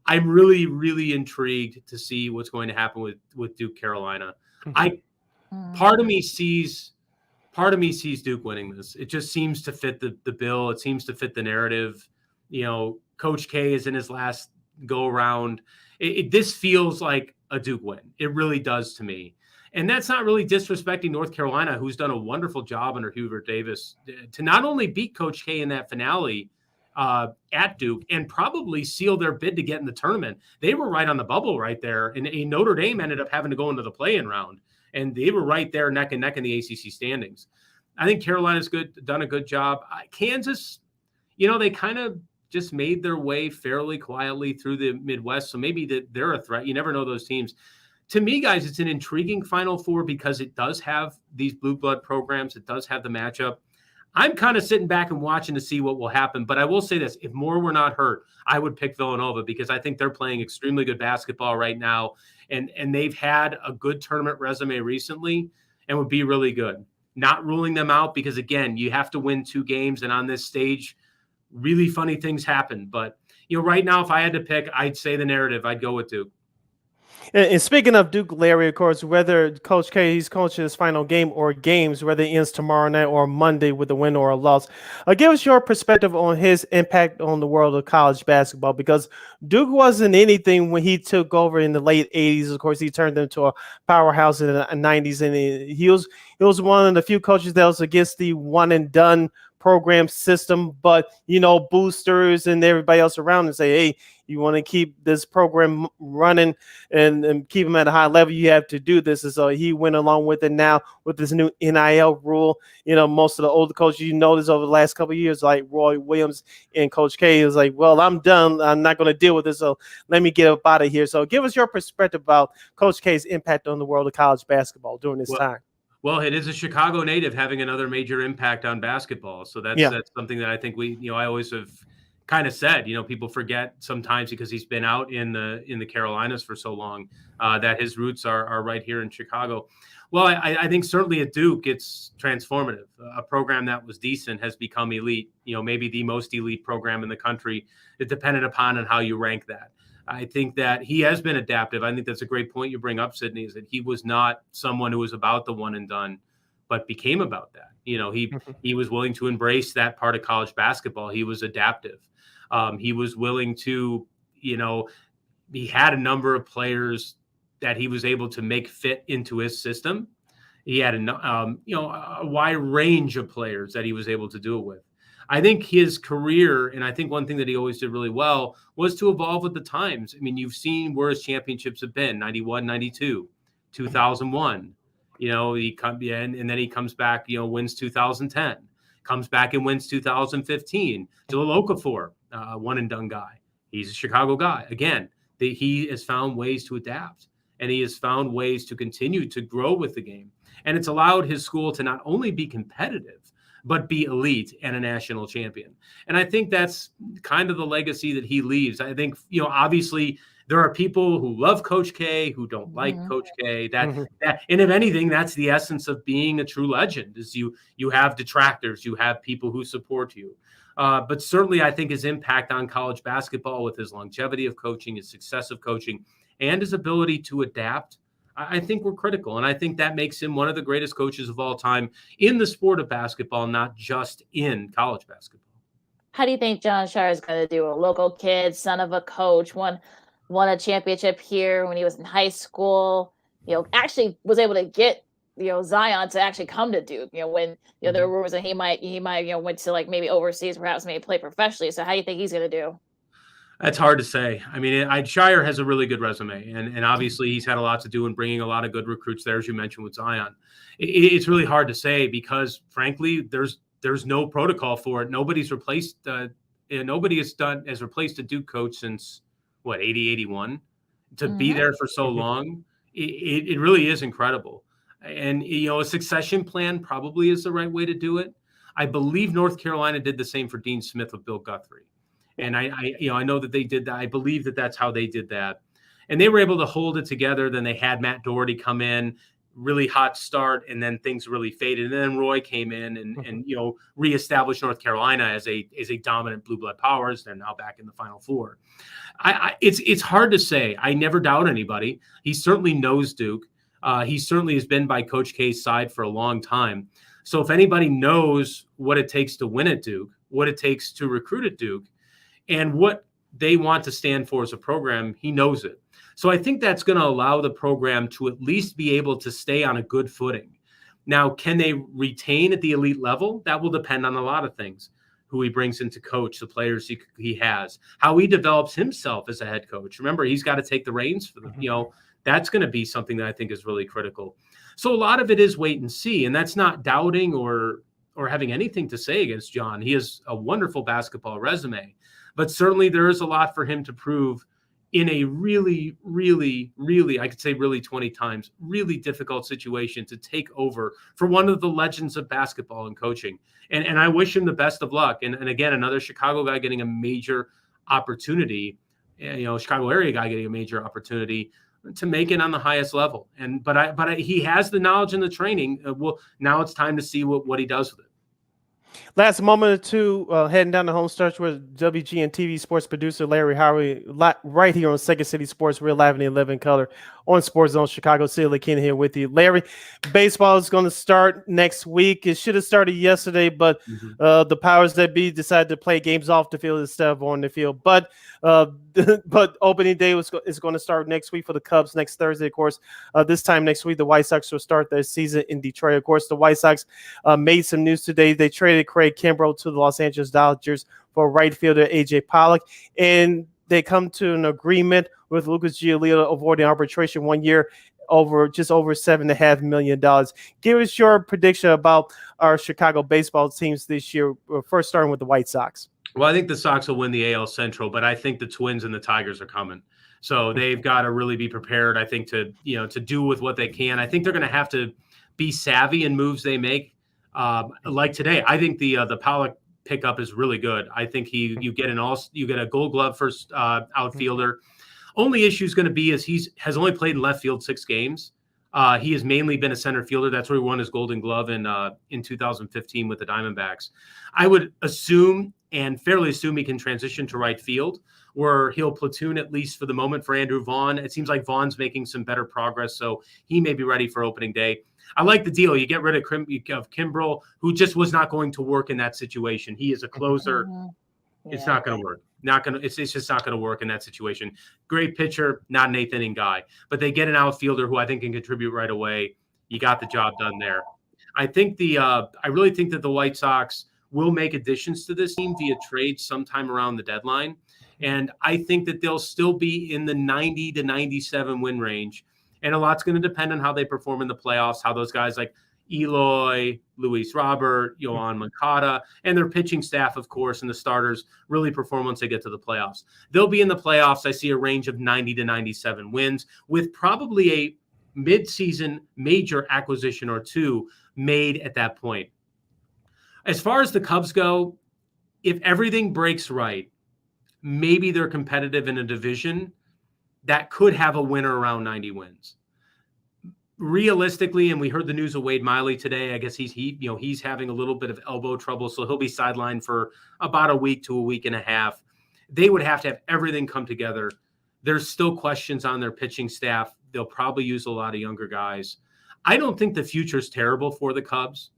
I'm really, really intrigued to see what's going to happen with Duke Carolina. Part of me sees Duke winning this. It just seems to fit the bill. It seems to fit the narrative. Coach K is in his last go around. This feels like a Duke win. It really does to me. And that's not really disrespecting North Carolina, who's done a wonderful job under Hubert Davis to not only beat Coach K in that finale at Duke and probably seal their bid to get in the tournament. They were right on the bubble right there. And Notre Dame ended up having to go into the play-in round. And they were right there neck and neck in the ACC standings. I think Carolina's done a good job. Kansas, they kind of just made their way fairly quietly through the Midwest. So maybe they're a threat. You never know those teams. To me, guys, it's an intriguing Final Four because it does have these blue blood programs. It does have the matchup. I'm kind of sitting back and watching to see what will happen. But I will say this, if Moore were not hurt, I would pick Villanova because I think they're playing extremely good basketball right now. And they've had a good tournament resume recently and would be really good. Not ruling them out because, again, you have to win 2 games. And on this stage, really funny things happen. But, right now, if I had to pick, I'd say the narrative. I'd go with Duke. And speaking of Duke, Larry, of course, whether Coach K, he's coaching his final game or games, whether it ends tomorrow night or Monday with a win or a loss, give us your perspective on his impact on the world of college basketball, because Duke wasn't anything when he took over in the late 80s. Of course, he turned into a powerhouse in the 90s, and he was one of the few coaches that was against the one and done program system, but boosters and everybody else around and say, hey, you want to keep this program running and keep them at a high level, you have to do this. And so he went along with it. Now with this new NIL rule, most of the older coaches, this over the last couple of years, like Roy Williams and Coach K, is like, well, I'm done. I'm not going to deal with this. So let me get up out of here. So give us your perspective about Coach K's impact on the world of college basketball during this time. Well, it is a Chicago native having another major impact on basketball. So that's something that I think I always have kind of said, people forget sometimes because he's been out in the Carolinas for so long, that his roots are right here in Chicago. Well, I think certainly at Duke, it's transformative. A program that was decent has become elite, maybe the most elite program in the country. It depended upon how you rank that. I think that he has been adaptive. I think that's a great point you bring up, Sydney, is that he was not someone who was about the one and done, but became about that. He was willing to embrace that part of college basketball. He was adaptive. He was willing to, he had a number of players that he was able to make fit into his system. He had a wide range of players that he was able to do it with. I think his career, and I think one thing that he always did really well, was to evolve with the times. I mean, you've seen where his championships have been: 91, 92, 2001. And then he comes back, wins 2010, comes back and wins 2015. Jahlil Okafor, one and done guy. He's a Chicago guy. Again, he has found ways to adapt, and he has found ways to continue to grow with the game. And it's allowed his school to not only be competitive, but be elite and a national champion. And I think that's kind of the legacy that he leaves. I think, obviously there are people who love Coach K, who don't like Coach K. And if anything, that's the essence of being a true legend, is you have detractors, you have people who support you. But certainly I think his impact on college basketball, with his longevity of coaching, his success of coaching, and his ability to adapt, I think were critical. And I think that makes him one of the greatest coaches of all time in the sport of basketball, not just in college basketball. How do you think Jon Scheyer is going to do? A local kid, son of a coach, won a championship here when he was in high school, actually was able to get, Zion to actually come to Duke, when, there were rumors that he might, went to maybe overseas, perhaps maybe play professionally. So how do you think he's going to do? That's hard to say. I mean, Scheyer has a really good resume, and obviously he's had a lot to do in bringing a lot of good recruits there, as you mentioned with Zion. It's really hard to say because, frankly, there's no protocol for it. Nobody's replaced. Nobody has replaced a Duke coach since 80, 81. To be there for so long, it really is incredible. And a succession plan probably is the right way to do it. I believe North Carolina did the same for Dean Smith with Bill Guthrie. And I know that they did that. I believe that that's how they did that. And they were able to hold it together. Then they had Matt Doherty come in, really hot start, and then things really faded. And then Roy came in and reestablished North Carolina as a dominant blue blood powers. They're now back in the Final Four. It's hard to say. I never doubt anybody. He certainly knows Duke. He certainly has been by Coach K's side for a long time. So if anybody knows what it takes to win at Duke, what it takes to recruit at Duke, and what they want to stand for as a program, he knows it. So I think that's going to allow the program to at least be able to stay on a good footing. Now, can they retain at the elite level? That will depend on a lot of things. Who he brings into coach, the players he has, how he develops himself as a head coach. Remember, he's got to take the reins for them. That's going to be something that I think is really critical. So a lot of it is wait and see. And that's not doubting or having anything to say against John. He has a wonderful basketball resume. But certainly there is a lot for him to prove in a really, really, really, I could say really 20 times, really difficult situation to take over for one of the legends of basketball and coaching. And I wish him the best of luck. And again, another Chicago guy getting a major opportunity, Chicago area guy getting a major opportunity to make it on the highest level. But he has the knowledge and the training. Now it's time to see what he does with it. Last moment or two, heading down the home stretch with WGN-TV sports producer Larry Howley, right here on Second City Sports. We're live in the 11 color on Sports Zone Chicago. Sid, Lakeena here with you. Larry, baseball is going to start next week. It should have started yesterday, but the powers that be decided to play games off the field instead of on the field. But opening day is going to start next week for the Cubs next Thursday, of course. This time next week, the White Sox will start their season in Detroit. Of course, the White Sox made some news today. They traded Craig Kimbrell to the Los Angeles Dodgers for right fielder A.J. Pollock, and they come to an agreement with Lucas Giolito avoiding arbitration 1 year over $7.5 million. Give us your prediction about our Chicago baseball teams this year, first starting with the White Sox. Well, I think the Sox will win the AL Central, but I think the Twins and the Tigers are coming. So they've got to really be prepared, I think, to do with what they can. I think they're going to have to be savvy in moves they make. Like today, I think the Pollock pickup is really good. I think you get a Gold Glove first outfielder. Only issue is going to be is has only played in left field 6 games. He has mainly been a center fielder. That's where he won his Golden Glove in 2015 with the Diamondbacks. I would assume and fairly assume he can transition to right field, where he'll platoon at least for the moment for Andrew Vaughn. It seems like Vaughn's making some better progress, so he may be ready for opening day. I like the deal. You get rid of Kimbrel, who just was not going to work in that situation. He is a closer. It's not going to work. It's just not going to work in that situation. Great pitcher, not an 8th inning guy, but they get an outfielder who I think can contribute right away. You got the job done there. I think I really think that the White Sox will make additions to this team via trade sometime around the deadline. And I think that they'll still be in the 90 to 97 win range. And a lot's going to depend on how they perform in the playoffs, how those guys like Eloy, Luis Robert, Yohan Moncada, and their pitching staff, of course, and the starters really perform once they get to the playoffs. They'll be in the playoffs. I see a range of 90 to 97 wins with probably a mid-season major acquisition or two made at that point. As far as the Cubs go, if everything breaks right, maybe they're competitive in a division that could have a winner around 90 wins. Realistically, and we heard the news of Wade Miley today, I guess he's having a little bit of elbow trouble, so he'll be sidelined for about a week to a week and a half. They would have to have everything come together. There's still questions on their pitching staff. They'll probably use a lot of younger guys. I don't think the future is terrible for the Cubs.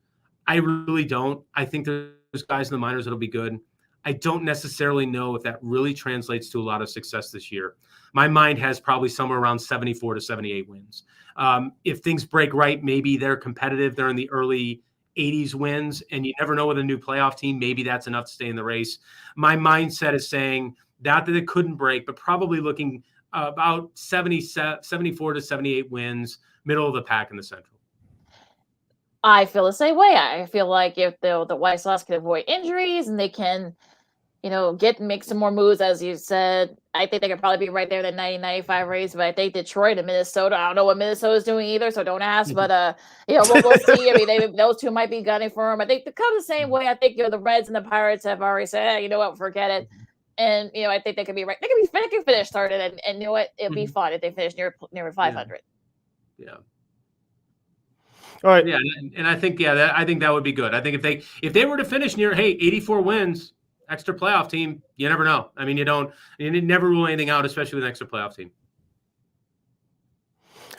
I really don't. I think there's guys in the minors that'll be good. I don't necessarily know if that really translates to a lot of success this year. My mind has probably somewhere around 74 to 78 wins. If things break right, maybe they're competitive. They're in the early 80s wins, and you never know with a new playoff team. Maybe that's enough to stay in the race. My mindset is saying not that it couldn't break, but probably looking about 74 to 78 wins, middle of the pack in the Central. I feel the same way. I feel like if the White Sox can avoid injuries and they can, make some more moves, as you said, I think they could probably be right there in the 90-95 race. But I think Detroit and Minnesota, I don't know what Minnesota's doing either, so don't ask. But we'll see. I mean, those two might be gunning for him. I think the Cubs the same way. I think the Reds and the Pirates have already said, hey, you know what, forget it. And I think they could be right. They can finish third, and you know what, it'll be fun if they finish near 500. Yeah. All right. Yeah, and I think I think that would be good. I think if they were to finish near 84 wins, extra playoff team, you never know. I mean, you never rule anything out, especially with an extra playoff team.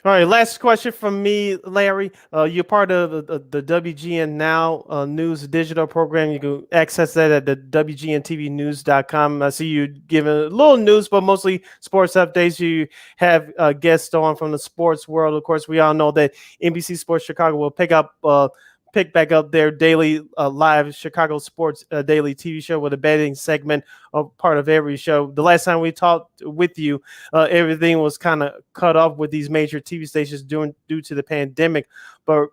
All right, last question from me, Larry. You're part of the WGN Now News digital program. You can access that at the WGN-TV News.com. I see you giving a little news, but mostly sports updates. You have guests on from the sports world. Of course, we all know that NBC Sports Chicago will pick back up their daily live Chicago sports daily TV show with a betting segment of part of every show. The last time we talked with you, everything was kind of cut off with these major TV stations due to the pandemic. But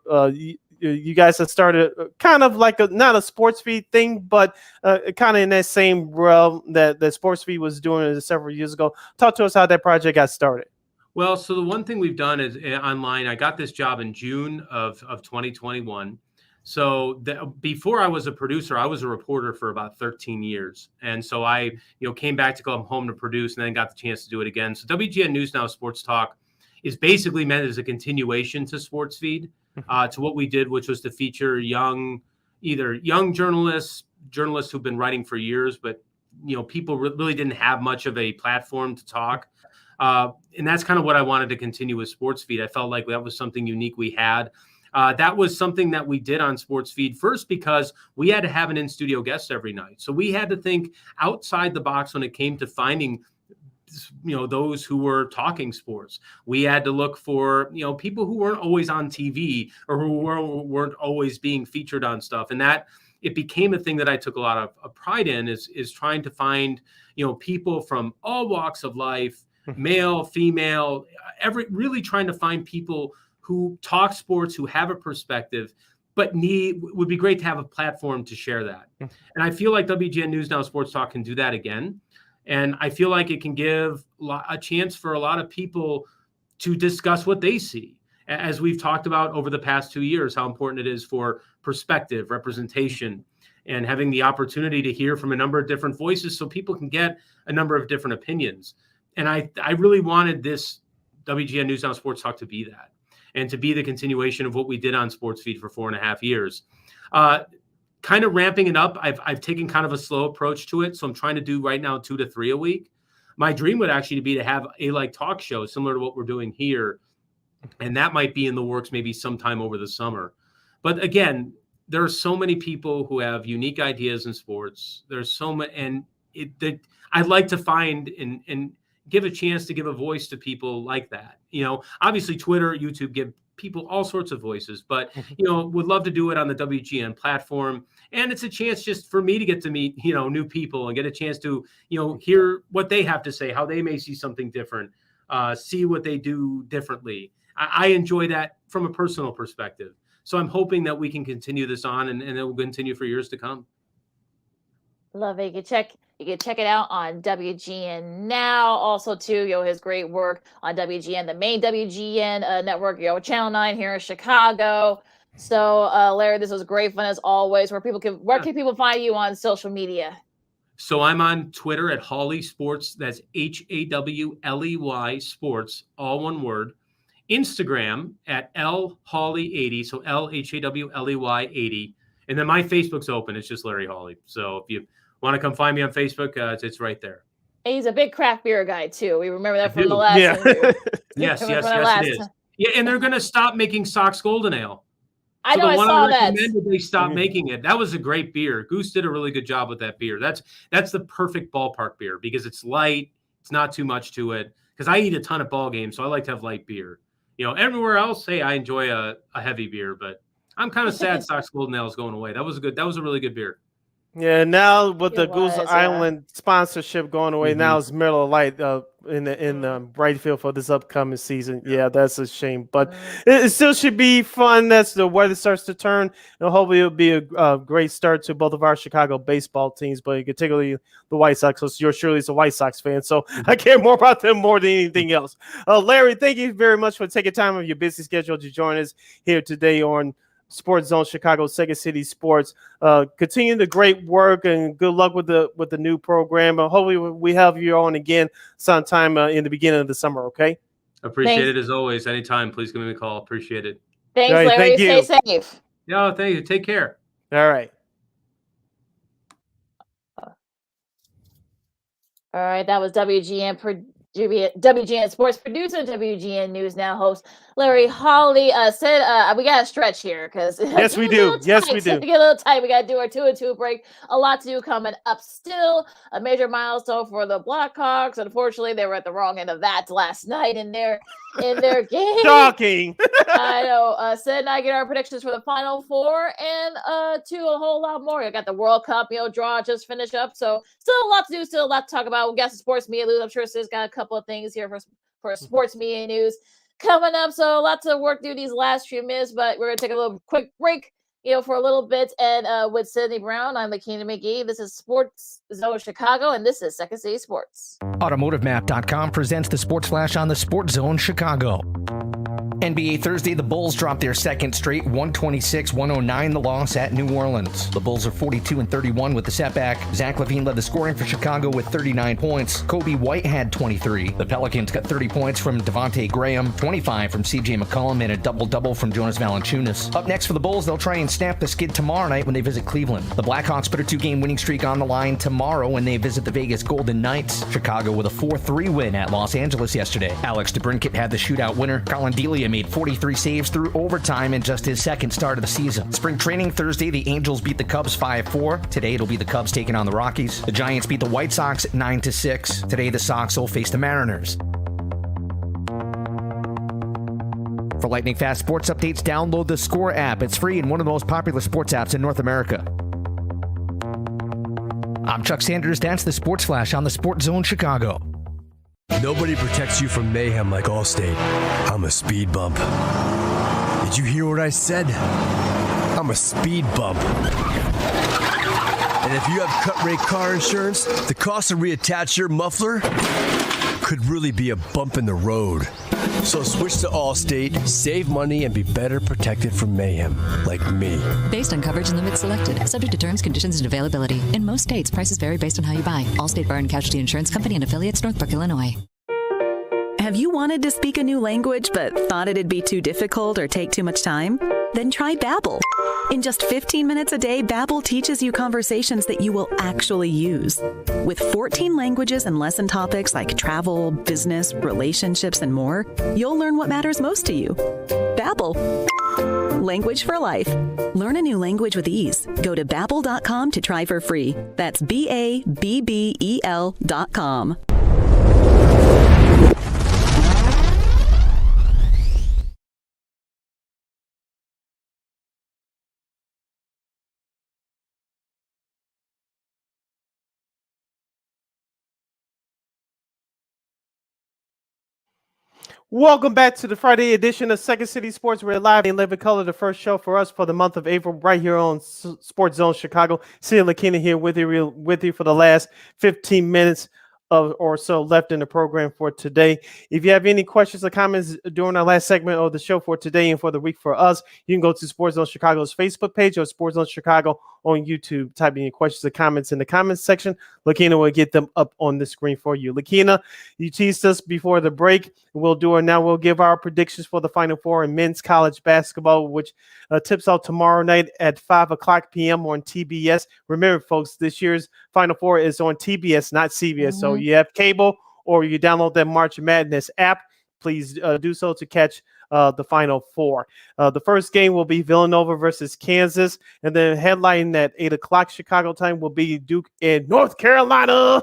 you guys have started kind of like not a sports feed thing, but kind of in that same realm that Sports Feed was doing several years ago. Talk to us how that project got started. Well, so the one thing we've done is online. I got this job in June of 2021. So before I was a producer, I was a reporter for about 13 years. And so I, came back to come home to produce and then got the chance to do it again. So WGN News Now Sports Talk is basically meant as a continuation to Sports Feed, to what we did, which was to feature either young journalists who've been writing for years, but, people really didn't have much of a platform to talk. And that's kind of what I wanted to continue with Sports Feed. I felt like that was something unique we had. That was something that we did on Sports Feed first because we had to have an in-studio guest every night. So we had to think outside the box when it came to finding, those who were talking sports. We had to look for, people who weren't always on TV or who weren't always being featured on stuff. And that it became a thing that I took a lot of pride in is trying to find, people from all walks of life, male, female, really trying to find people who talk sports, who have a perspective, but would be great to have a platform to share that. And I feel like WGN News Now Sports Talk can do that again. And I feel like it can give a chance for a lot of people to discuss what they see. as we've talked about over the past 2 years, how important it is for perspective, representation, and having the opportunity to hear from a number of different voices so people can get a number of different opinions. And I really wanted this WGN News Now Sports Talk to be that, and to be the continuation of what we did on Sports Feed for 4.5 years. Kind of ramping it up. I've taken kind of a slow approach to it. So I'm trying to do right now 2 to 3 a week. My dream would actually be to have a like talk show similar to what we're doing here. And that might be in the works maybe sometime over the summer. But again, there are so many people who have unique ideas in sports. There's so much, and I'd like to find and give a chance to give a voice to people like that. Obviously Twitter, YouTube give people all sorts of voices, but would love to do it on the WGN platform. And it's a chance just for me to get to meet new people and get a chance to hear what they have to say, how they may see something different, see what they do differently. I enjoy that from a personal perspective. So I'm hoping that we can continue this on, and it will continue for years to come. Love it. You can check it out on WGN Now. Also, too, his great work on WGN, the main WGN network, Channel 9 here in Chicago. So, Larry, this was great fun as always. Where can people find you on social media? So I'm on Twitter at Hawley Sports. That's HAWLEY Sports, all one word. Instagram at LHawley80. So LHAWLEY 80. And then my Facebook's open. It's just Larry Hawley. So if you want to come find me on Facebook, it's right there. And he's a big craft beer guy too. We remember that from the last interview. Yes, it is. Yeah, and they're going to stop making Sox Golden Ale. I know, I saw that. They stopped making it. That was a great beer. Goose did a really good job with that beer. That's the perfect ballpark beer because it's light. It's not too much to it. Because I eat a ton of ball games, so I like to have light beer. Everywhere else, hey, I enjoy a heavy beer, but I'm kind of sad Sox Golden Ale is going away. That was a really good beer. Yeah, now with the Goose Island sponsorship going away, now it's Miller Lite in the right field for this upcoming season. Yeah, that's a shame, but it still should be fun. That's the weather starts to turn, and hopefully it'll be a great start to both of our Chicago baseball teams, but particularly the White Sox. So you're surely a White Sox fan, so I care more about them more than anything else. Larry, thank you very much for taking time of your busy schedule to join us here today on Sports Zone Chicago, Second City Sports. Continue the great work and good luck with the new program. Hopefully we have you on again sometime in the beginning of the summer. Okay. Appreciate it as always. Anytime, please give me a call. Appreciate it. Thanks, Larry. Thank you. Stay safe. No, thank you. Take care. All right. All right. That was WGN Sports producer, WGN News Now host Larry Hawley. Said we got to stretch here because yes, we do. Yes, we do. Get a little tight. We got to do our 2-2 break. A lot to do coming up. Still a major milestone for the Blackhawks. Unfortunately, they were at the wrong end of that last night in their game. Shocking. I know. Sid and I get our predictions for the Final Four and to a whole lot more. I got the World Cup, draw just finished up. So still a lot to do. Still a lot to talk about. We got some sports media news. I'm sure Sid's got a couple of things here for sports media news coming up. So lots of work to do these last few minutes, but we're going to take a little quick break, for a little bit. And with Sydney Brown, I'm Lakeena McGee. This is Sports Zone Chicago, and this is Second City Sports. AutomotiveMap.com presents the Sports Flash on the Sports Zone Chicago. NBA Thursday, the Bulls dropped their second straight 126-109 the loss at New Orleans. The Bulls are 42-31 with the setback. Zach LaVine led the scoring for Chicago with 39 points. Kobe White had 23. The Pelicans got 30 points from Devontae Graham, 25 from CJ McCollum, and a double-double from Jonas Valanciunas. Up next for the Bulls, they'll try and snap the skid tomorrow night when they visit Cleveland. The Blackhawks put a 2-game winning streak on the line tomorrow when they visit the Vegas Golden Knights. Chicago with a 4-3 win at Los Angeles yesterday. Alex DeBrincat had the shootout winner. Colin Delia made 43 saves through overtime in just his second start of the season. Spring training Thursday, the Angels beat the Cubs 5-4. Today, it'll be the Cubs taking on the Rockies. The Giants beat the White Sox 9-6. Today, the Sox will face the Mariners. For lightning fast sports updates, download the Score app. It's free and one of the most popular sports apps in North America. I'm Chuck Sanders. That's the Sports Flash on the Sports Zone Chicago. Nobody protects you from mayhem like Allstate. I'm a speed bump. Did you hear what I said? I'm a speed bump. And if you have cut rate car insurance, the cost to reattach your muffler could really be a bump in the road. So switch to Allstate, save money, and be better protected from mayhem, like me. Based on coverage and limits selected, subject to terms, conditions, and availability. In most states, prices vary based on how you buy. Allstate Bar and Casualty Insurance Company and affiliates, Northbrook, Illinois. Have you wanted to speak a new language but thought it'd be too difficult or take too much time? Then try Babbel. In just 15 minutes a day, Babbel teaches you conversations that you will actually use. With 14 languages and lesson topics like travel, business, relationships, and more, you'll learn what matters most to you. Babbel. Language for life. Learn a new language with ease. Go to Babbel.com to try for free. That's BABBEL.com. Welcome back to the Friday edition of Second City Sports. We're live in living color, the first show for us for the month of April, right here on Sports Zone Chicago. Sid and Lakeena here with you for the last 15 minutes or so left in the program for today. If you have any questions or comments during our last segment of the show for today and for the week for us, you can go to Sports Zone Chicago's Facebook page or Sports Zone Chicago on YouTube. Type in your questions or comments in the comments section. Lakeena will get them up on the screen for you. Lakeena, you teased us before the break. We'll do it now. We'll give our predictions for the Final Four in men's college basketball, which tips out tomorrow night at 5:00 p.m. on TBS. Remember, folks, this year's Final Four is on TBS, not CBS. So you have cable or you download that March Madness app. Please do so to catch the Final Four. The first game will be Villanova versus Kansas, and then headlining at 8:00 Chicago time will be Duke in North Carolina.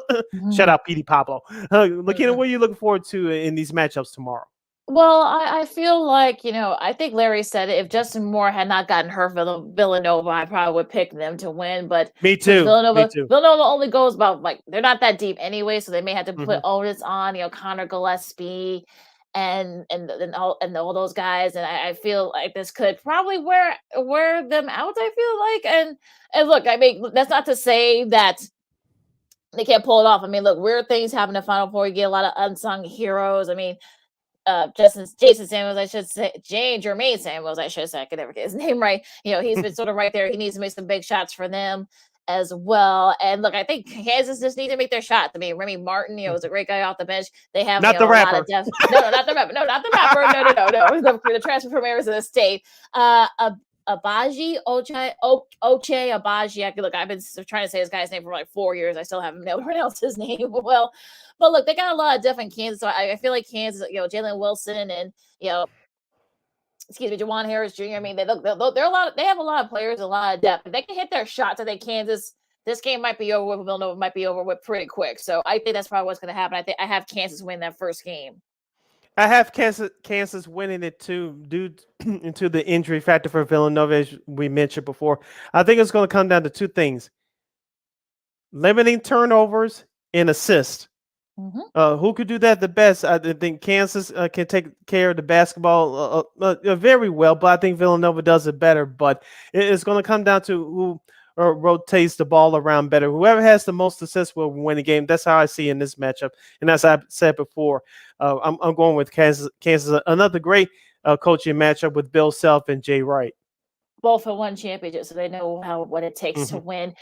Shout out Petey Pablo. Lakeena, what are you looking forward to in these matchups tomorrow? Well, I feel like, I think Larry said it. If Justin Moore had not gotten hurt for Villanova, I probably would pick them to win. But Me too. Villanova only goes about, they're not that deep anyway, so they may have to put onus on, Connor Gillespie and all those guys. And I feel like this could probably wear them out, I feel like. And look, I mean, that's not to say that they can't pull it off. I mean, look, weird things happen in Final Four. You get a lot of unsung heroes. I mean, Jason Samuels, I should say, Jermaine Samuels, I should say, I could never get his name right. He's been sort of right there. He needs to make some big shots for them as well. And look, I think Kansas just need to make their shots. I mean, Remy Martin, was a great guy off the bench. They have not the rapper. A lot of depth. No, not the rapper. No, not the rapper. No. The transfer from Arizona State. Abaji, Oche Abaji. Look, I've been trying to say this guy's name for like 4 years. I still haven't been able to pronounce his name well. But look, they got a lot of depth in Kansas. So I feel like Kansas, Jalen Wilson and, Juwan Harris Jr. I mean, they're a lot. They have a lot of players, a lot of depth. If they can hit their shots, I think Kansas, this game might be over with. Villanova might be over with pretty quick. So I think that's probably what's going to happen. I think I have Kansas win that first game. I have Kansas winning it too, due to the injury factor for Villanova, as we mentioned before. I think it's going to come down to two things: limiting turnovers and assists. Who could do that the best? I think Kansas can take care of the basketball very well, but I think Villanova does it better. But it's going to come down to who rotates the ball around better. Whoever has the most assists will win the game. That's how I see in this matchup. And as I said before, I'm going with Kansas. Another great coaching matchup with Bill Self and Jay Wright. Both have won championships, so they know what it takes to win.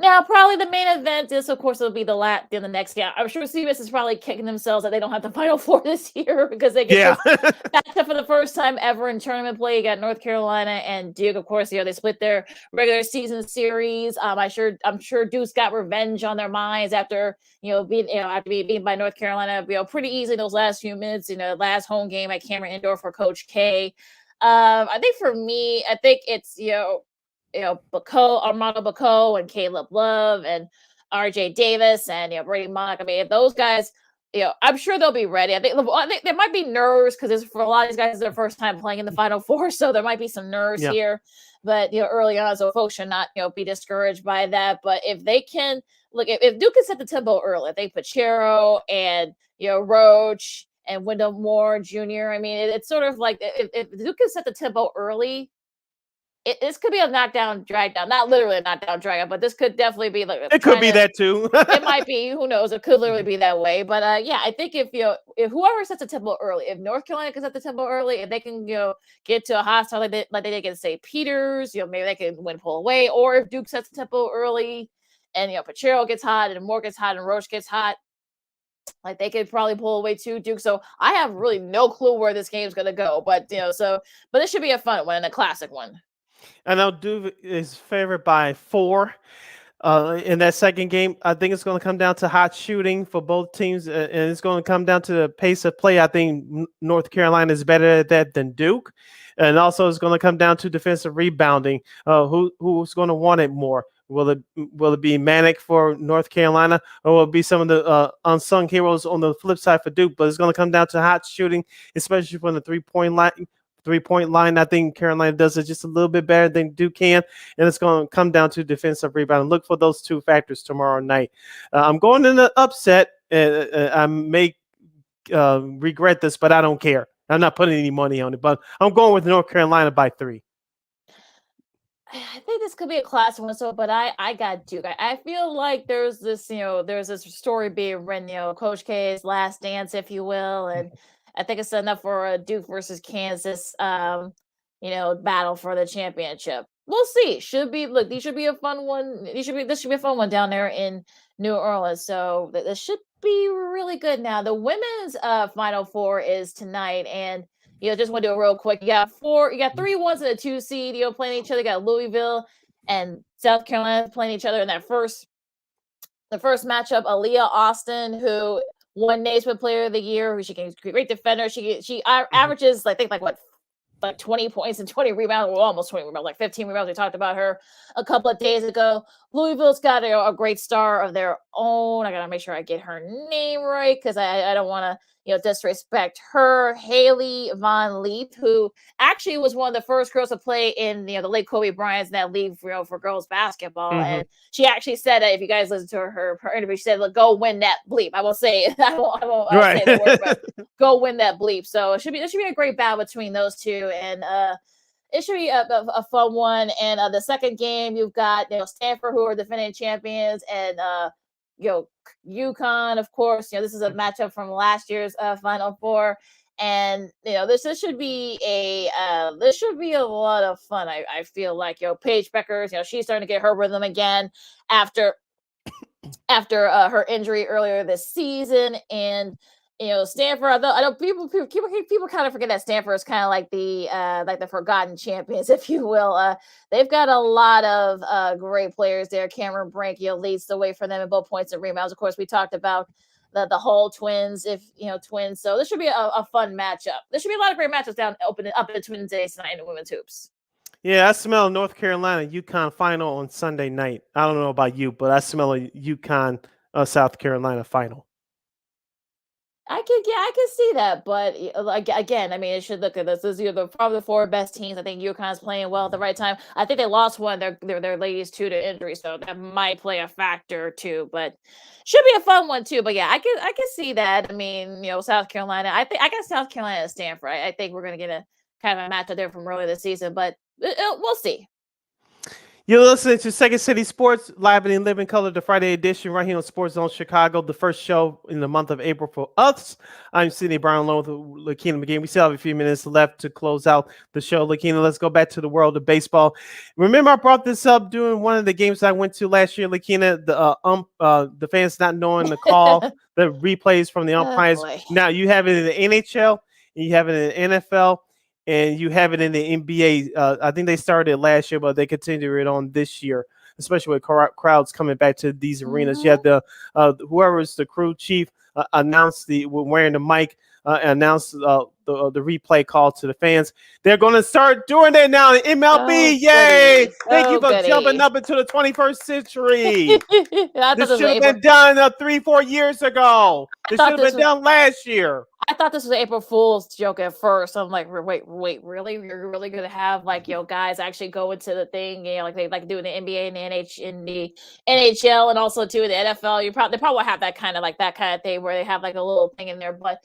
Now, probably the main event is, of course, it'll be the next game. I'm sure CBS is probably kicking themselves that they don't have the Final Four this year because they get back up for the first time ever in tournament play. You got North Carolina and Duke, of course. They split their regular season series. I'm sure Duke's got revenge on their minds after being beaten by North Carolina pretty easily those last few minutes. Last home game at Cameron Indoor for Coach K. I think for me, it's Armando Bacot and Caleb Love and RJ Davis and Brady Monk. I mean, if those guys, I'm sure they'll be ready. I think there might be nerves because for a lot of these guys, it's their first time playing in the Final Four, so there might be some nerves here. But early on, so folks should not be discouraged by that. But if they can if Duke can set the tempo early, if they put Chero and Roach and Wendell Moore Jr. I mean, it's sort of like if Duke can set the tempo early this could be a knockdown, drag down. Not literally a knockdown, drag down, but this could definitely be like it could be that too. It might be. Who knows? It could literally be that way. But yeah, I think if whoever sets the tempo early, if North Carolina can set the tempo early, if they can get to a hostile like they did against St. Peter's, maybe they can win pull away. Or if Duke sets the tempo early, and Pachero gets hot, and Moore gets hot, and Roche gets hot, like they could probably pull away too, Duke. So I have really no clue where this game's gonna go. But but it should be a fun one and a classic one. I know Duke is favored by 4 in that second game. I think it's going to come down to hot shooting for both teams, and it's going to come down to the pace of play. I think North Carolina is better at that than Duke, and also it's going to come down to defensive rebounding. Who's going to want it more? Will it be Manic for North Carolina, or will it be some of the unsung heroes on the flip side for Duke? But it's going to come down to hot shooting, especially from the 3-point line. I think Carolina does it just a little bit better than Duke can, and it's going to come down to defensive rebound. Look for those 2 factors tomorrow night. I'm going in the upset. I may regret this, but I don't care. I'm not putting any money on it, but I'm going with North Carolina by 3. I think this could be a classic one. But I got Duke. I feel like there's this story being written, Coach K's last dance, if you will, and I think it's enough for a Duke versus Kansas, battle for the championship. We'll see. These should be a fun one. This should be a fun one down there in New Orleans. So this should be really good. Now the women's Final Four is tonight, and just want to do it real quick. You got 3 ones and a 2 seed, playing each other. You got Louisville and South Carolina playing each other in the first matchup. Aaliyah Austin, who won Naismith Player of the Year, she can great defender. She averages like 20 points and 20 rebounds, or almost 20 rebounds, like 15 rebounds. We talked about her a couple of days ago. Louisville's got a great star of their own. I gotta make sure I get her name right because I don't want to disrespect her. Haley Von Leith, who actually was one of the first girls to play in the late Kobe Bryant's in that league for girls basketball. Mm-hmm. And she actually said that if you guys listen to her interview, she said, "Look, go win that bleep." I will say it. I won't say the word, but go win that bleep. So it should be a great battle between those two, and it should be a fun one. And the second game, you've got Stanford, who are defending champions, and UConn, of course. This is a matchup from last year's Final Four, and this should be a lot of fun. I feel like Paige Beckers, she's starting to get her rhythm again after her injury earlier this season, and Stanford. I know people kind of forget that Stanford is kind of like the forgotten champions, if you will. They've got a lot of great players there. Cameron Brink, leads the way for them in both points and rebounds. Of course, we talked about the whole twins, twins. So this should be a fun matchup. There should be a lot of great matchups up in Twins Days tonight in women's hoops. Yeah, I smell North Carolina UConn final on Sunday night. I don't know about you, but I smell a UConn South Carolina final. I can see that, but again, I mean, it should look at this. This is probably the 4 best teams. I think UConn's playing well at the right time. I think they lost one of their ladies too to injury, so that might play a factor too. But should be a fun one too. But yeah, I can see that. I mean, South Carolina. I got South Carolina and Stanford. I think we're gonna get a kind of a matchup there from earlier this season, but we'll see. You're listening to Second City Sports, live and in living color, the Friday edition, right here on Sports Zone Chicago, the first show in the month of April for us. I'm Sidney Brown along with Lakeena McGee. We still have a few minutes left to close out the show. Lakeena, let's go back to the world of baseball. Remember, I brought this up during one of the games I went to last year, Lakeena, the fans not knowing the call, the replays from the umpires. Now you have it in the NHL, and you have it in the NFL. And you have it in the NBA. I think they started it last year, but they continue it on this year, especially with crowds coming back to these arenas. You had whoever is the crew chief announced wearing the mic, announced the replay call to the fans. They're going to start doing that now in MLB. Yay! Thank you for jumping up into the 21st century. This should have been done 3-4 years ago. This should have been done last year. I thought this was an April Fool's joke at first. I'm like, wait, really? You're really gonna have guys actually go into the thing, like they do in the NBA and the NHL, and also too in the NFL. They probably will have that kind of thing where they have like a little thing in there. But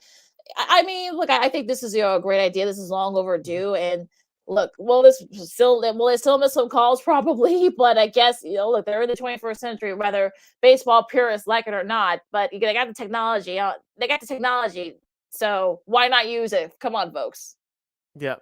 I mean, look, I think this is a great idea. This is long overdue, and look, they still miss some calls probably, but I guess, look, they're in the 21st century, whether baseball purists like it or not, but they got the technology. So why not use it? Come on, folks. Yeah.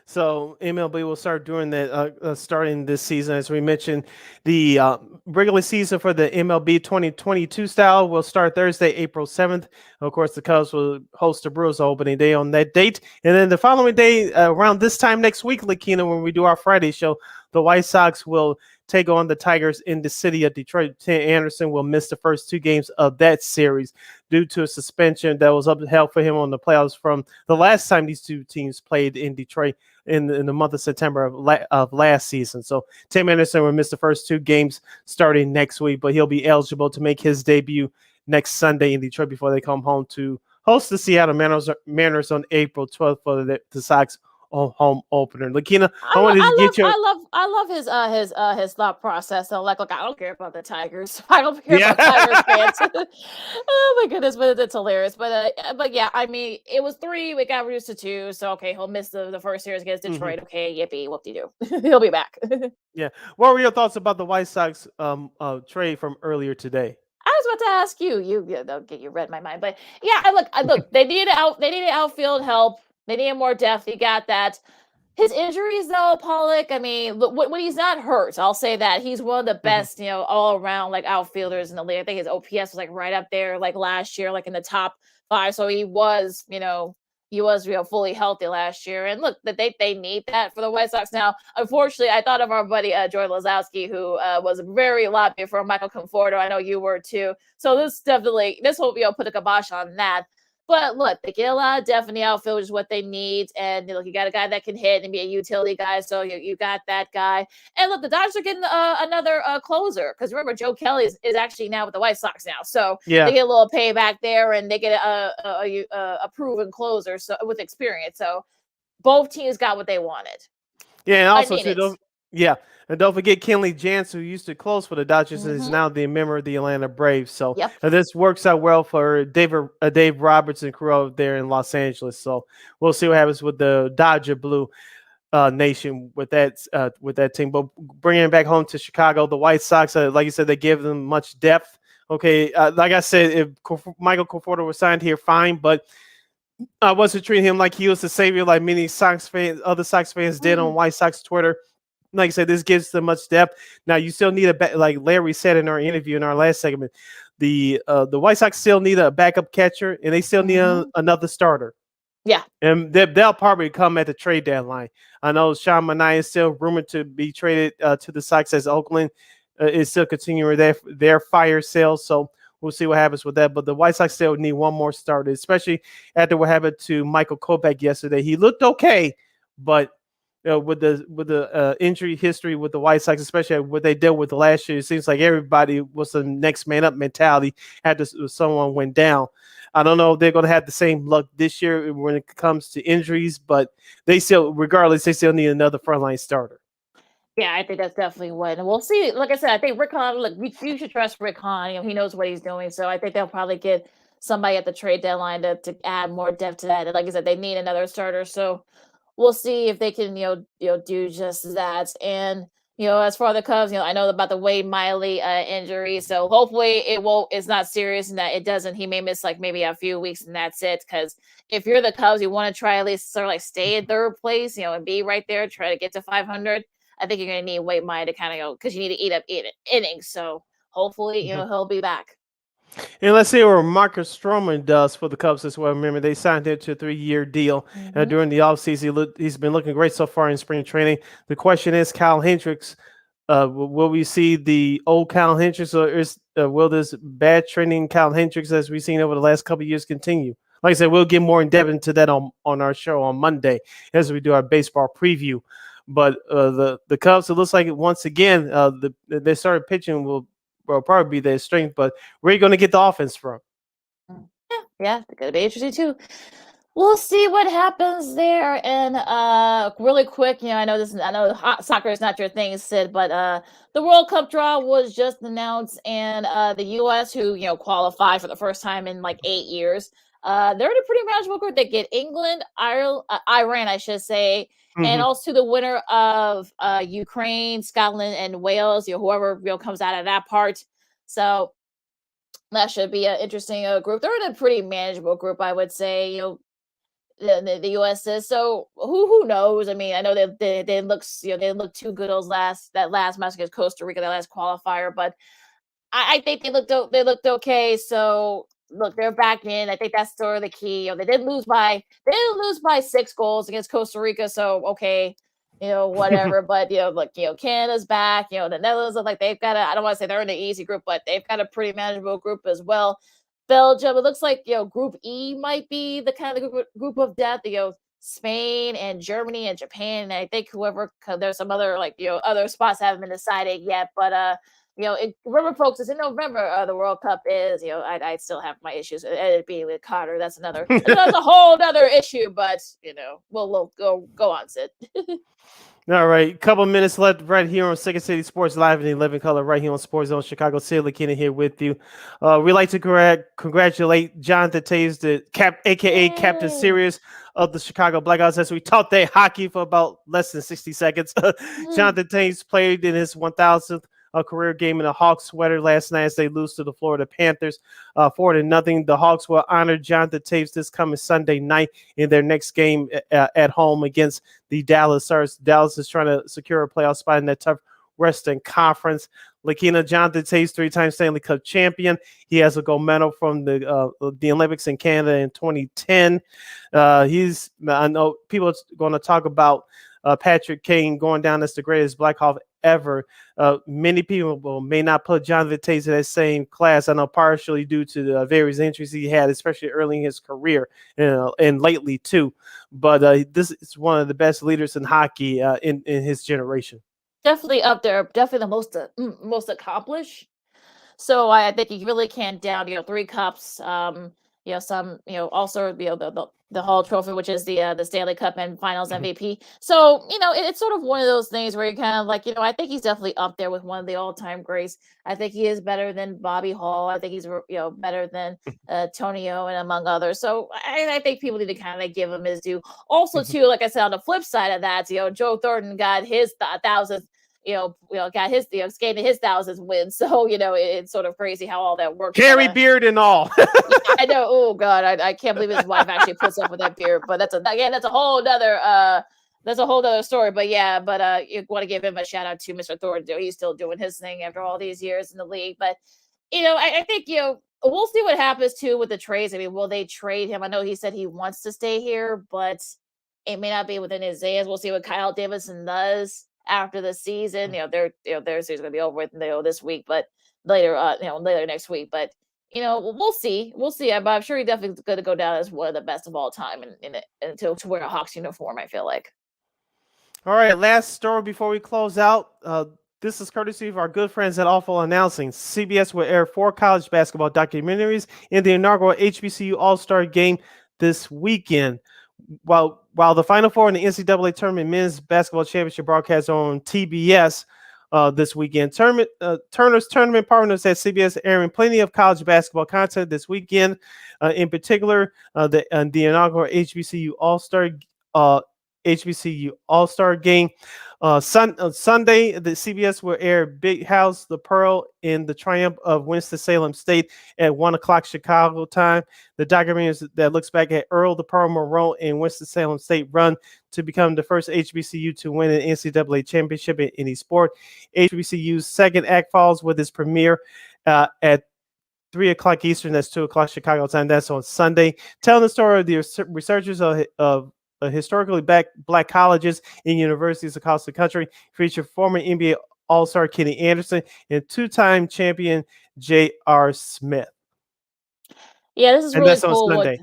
So MLB will start doing that starting this season. As we mentioned, the regular season for the MLB 2022 style will start Thursday, April 7th. Of course, the Cubs will host the Brewers opening day on that date. And then the following day, around this time next week, Lakeena, when we do our Friday show, the White Sox will take on the Tigers in the city of Detroit. Tim Anderson will miss the first 2 games of that series due to a suspension that was upheld for him on the playoffs from the last time these two teams played in Detroit in the month of September of last season. So Tim Anderson will miss the first 2 games starting next week, but he'll be eligible to make his debut next Sunday in Detroit before they come home to host the Seattle Mariners on April 12th for the Sox home opener. Lakeena, I love his thought process. So look, I don't care about the Tigers. I don't care about Tigers fans. Oh my goodness, but it's hilarious. But yeah, I mean, it was 3. We got reduced to 2. So okay, he'll miss the first series against Detroit. Okay, yippee, whoop-de-doo. He'll be back. Yeah. What were your thoughts about the White Sox trade from earlier today? I was about to ask you. You read my mind. But yeah, I look. They needed outfield help. They needed more depth. He got that. His injuries, though, Pollock, I mean, when he's not hurt, I'll say that he's one of the best, all around like outfilders in the league. I think his OPS was like right up there, like last year, like in the top 5. So he was, fully healthy last year. And look, that they need that for the White Sox now. Unfortunately, I thought of our buddy Jordan Lazowski, who was very lobbying for Michael Conforto. I know you were too. So this will put a kibosh on that. But look, they get a lot of depth in the outfield, which is what they need. And look, you got a guy that can hit and be a utility guy, so you got that guy. And look, the Dodgers are getting another closer, because remember, Joe Kelly is actually now with the White Sox now, so they get a little payback there, and they get a proven closer, so with experience. So both teams got what they wanted. Yeah, and also and don't forget Kenley Jansen, who used to close for the Dodgers, is now the member of the Atlanta Braves. So this works out well for Dave Roberts and crew out there in Los Angeles. So we'll see what happens with the Dodger Blue Nation with that team. But bringing it back home to Chicago, the White Sox, like you said, they give them much depth. Okay, like I said, if Michael Conforto was signed here, fine, but I wasn't treating him like he was the savior, like many other Sox fans did on White Sox Twitter. Like I said, this gives them much depth. Now you still need like Larry said in our interview in our last segment, the White Sox still need a backup catcher, and they still need another starter. Yeah, and they'll probably come at the trade deadline. I know Sean Manaea is still rumored to be traded to the Sox, as Oakland is still continuing their fire sale. So we'll see what happens with that. But the White Sox still need one more starter, especially after what happened to Michael Kopech yesterday. He looked okay, but with the injury history with the White Sox, especially what they dealt with last year, it seems like everybody was the next man up mentality after someone went down. I don't know if they're going to have the same luck this year when it comes to injuries, but they still need another frontline starter. Yeah, I think that's definitely what. And we'll see. Like I said, I think Rick Hahn, look, you should trust Rick Hahn. He knows what he's doing. So I think they'll probably get somebody at the trade deadline to add more depth to that. And like I said, they need another starter. So we'll see if they can, do just that. And, as for the Cubs, I know about the Wade Miley injury. So hopefully it's not serious and that it doesn't. He may miss like maybe a few weeks and that's it. Because if you're the Cubs, you want to try at least sort of like stay in 3rd place, and be right there, try to get to 500. I think you're going to need Wade Miley to kind of go, because you need to eat up innings. So hopefully, he'll be back. And let's see what Marcus Stroman does for the Cubs as well. Remember, they signed him to a 3-year deal during the offseason. He's been looking great so far in spring training. The question is, Kyle Hendricks, will we see the old Kyle Hendricks, or will this bad trending Kyle Hendricks, as we've seen over the last couple of years, continue? Like I said, we'll get more in depth into that on our show on Monday as we do our baseball preview. But the Cubs, it looks like once again, they started pitching will probably be their strength, but where are you going to get the offense from? Yeah, it's going to be interesting too. We'll see what happens there. And really quick, I know soccer is not your thing, Sid, but the World Cup draw was just announced, and the U.S., who qualified for the first time in like 8 years, They're in a pretty manageable group. They get England, Iran, I should say, and also the winner of Ukraine, Scotland, and Wales. Whoever comes out of that part. So that should be an interesting group. They're in a pretty manageable group, I would say. The U.S. is. So who knows? I mean, I know they look they look too good that last match against Costa Rica, that last qualifier, but I think they looked okay. So look, they're back in. I think that's sort of the key. They didn't lose by 6 goals against Costa Rica. So okay, whatever. But look, Canada's back. The Netherlands look like they've got I don't want to say they're in an easy group, but they've got a pretty manageable group as well. Belgium, it looks like Group E might be the kind of group of death. Spain and Germany and Japan, and I think there's some other other spots haven't been decided yet. But remember, folks, it's in November. The World Cup is. I still have my issues with it being with Carter. That's that's a whole other issue. But we'll go on, Sid. All right, couple minutes left right here on Second City Sports Live in 11 color, right here on Sports Zone Chicago. Sid Lakeena here with you. We'd like to congratulate Jonathan Toews, aka Captain Serious of the Chicago Blackhawks, as we talked that hockey for about less than 60 seconds. Jonathan Toews played in his 1,000th career game in a Hawks sweater last night as they lose to the Florida Panthers 4-0. The Hawks will honor Jonathan Toews this coming Sunday night in their next game at home against the Dallas Stars. Dallas is trying to secure a playoff spot in that tough Western Conference. Lakeena, Jonathan Toews, 3-time Stanley Cup champion. He has a gold medal from the Olympics in Canada in 2010. I know people are going to talk about Patrick Kane going down as the greatest Blackhawk ever. Many people may not put Jonathan Toews in that same class. I know partially due to the various injuries he had, especially early in his career and lately too. But this is one of the best leaders in hockey in his generation. Definitely up there. Definitely the most accomplished. So I think you really can't down 3 cups. Some also the Hall Trophy, which is the Stanley Cup and Finals MVP. So it's sort of one of those things where you're kind of like I think he's definitely up there with one of the all-time greats. I think he is better than Bobby Hall. I think he's better than Tony Owen, among others. So I think people need to kind of give him his due. Also, too, like I said, on the flip side of that, Joe Thornton got his 1,000th. Got his skating his 1,000th win. So it's sort of crazy how all that works. Carry beard and all. I know. Oh God, I can't believe his wife actually puts up with that beard. But that's a whole other story. But you want to give him a shout out to Mr. Thornton. He's still doing his thing after all these years in the league. But I think we'll see what happens too with the trades. I mean, will they trade him? I know he said he wants to stay here, but it may not be within his hands. We'll see what Kyle Davidson does after the season. Their season's gonna be over with this week, but later next week. But we'll see. But I'm sure he definitely is going to go down as one of the best of all time and to wear a Hawks uniform, I feel like. All right, last story before we close out. This is courtesy of our good friends at Awful Announcing. CBS will air 4 college basketball documentaries in the inaugural HBCU All-Star Game this weekend. While the Final Four in the NCAA Tournament Men's Basketball Championship broadcast on TBS this weekend, Turner's tournament partners at CBS airing plenty of college basketball content this weekend. In particular, the inaugural HBCU All-Star Game. Sunday, the CBS will air Big House, the Pearl, in the triumph of Winston-Salem State at 1:00 Chicago time. The documentary that looks back at Earl, the Pearl, Monroe, and Winston-Salem State run to become the first HBCU to win an NCAA championship in any sport. HBCU's second act falls with its premiere at 3:00 Eastern. That's 2:00 Chicago time. That's on Sunday. Telling the story of the researchers of historically black colleges and universities across the country, feature former NBA All-Star Kenny Anderson and 2-time champion J.R. Smith. Yeah, this is really cool. Sunday.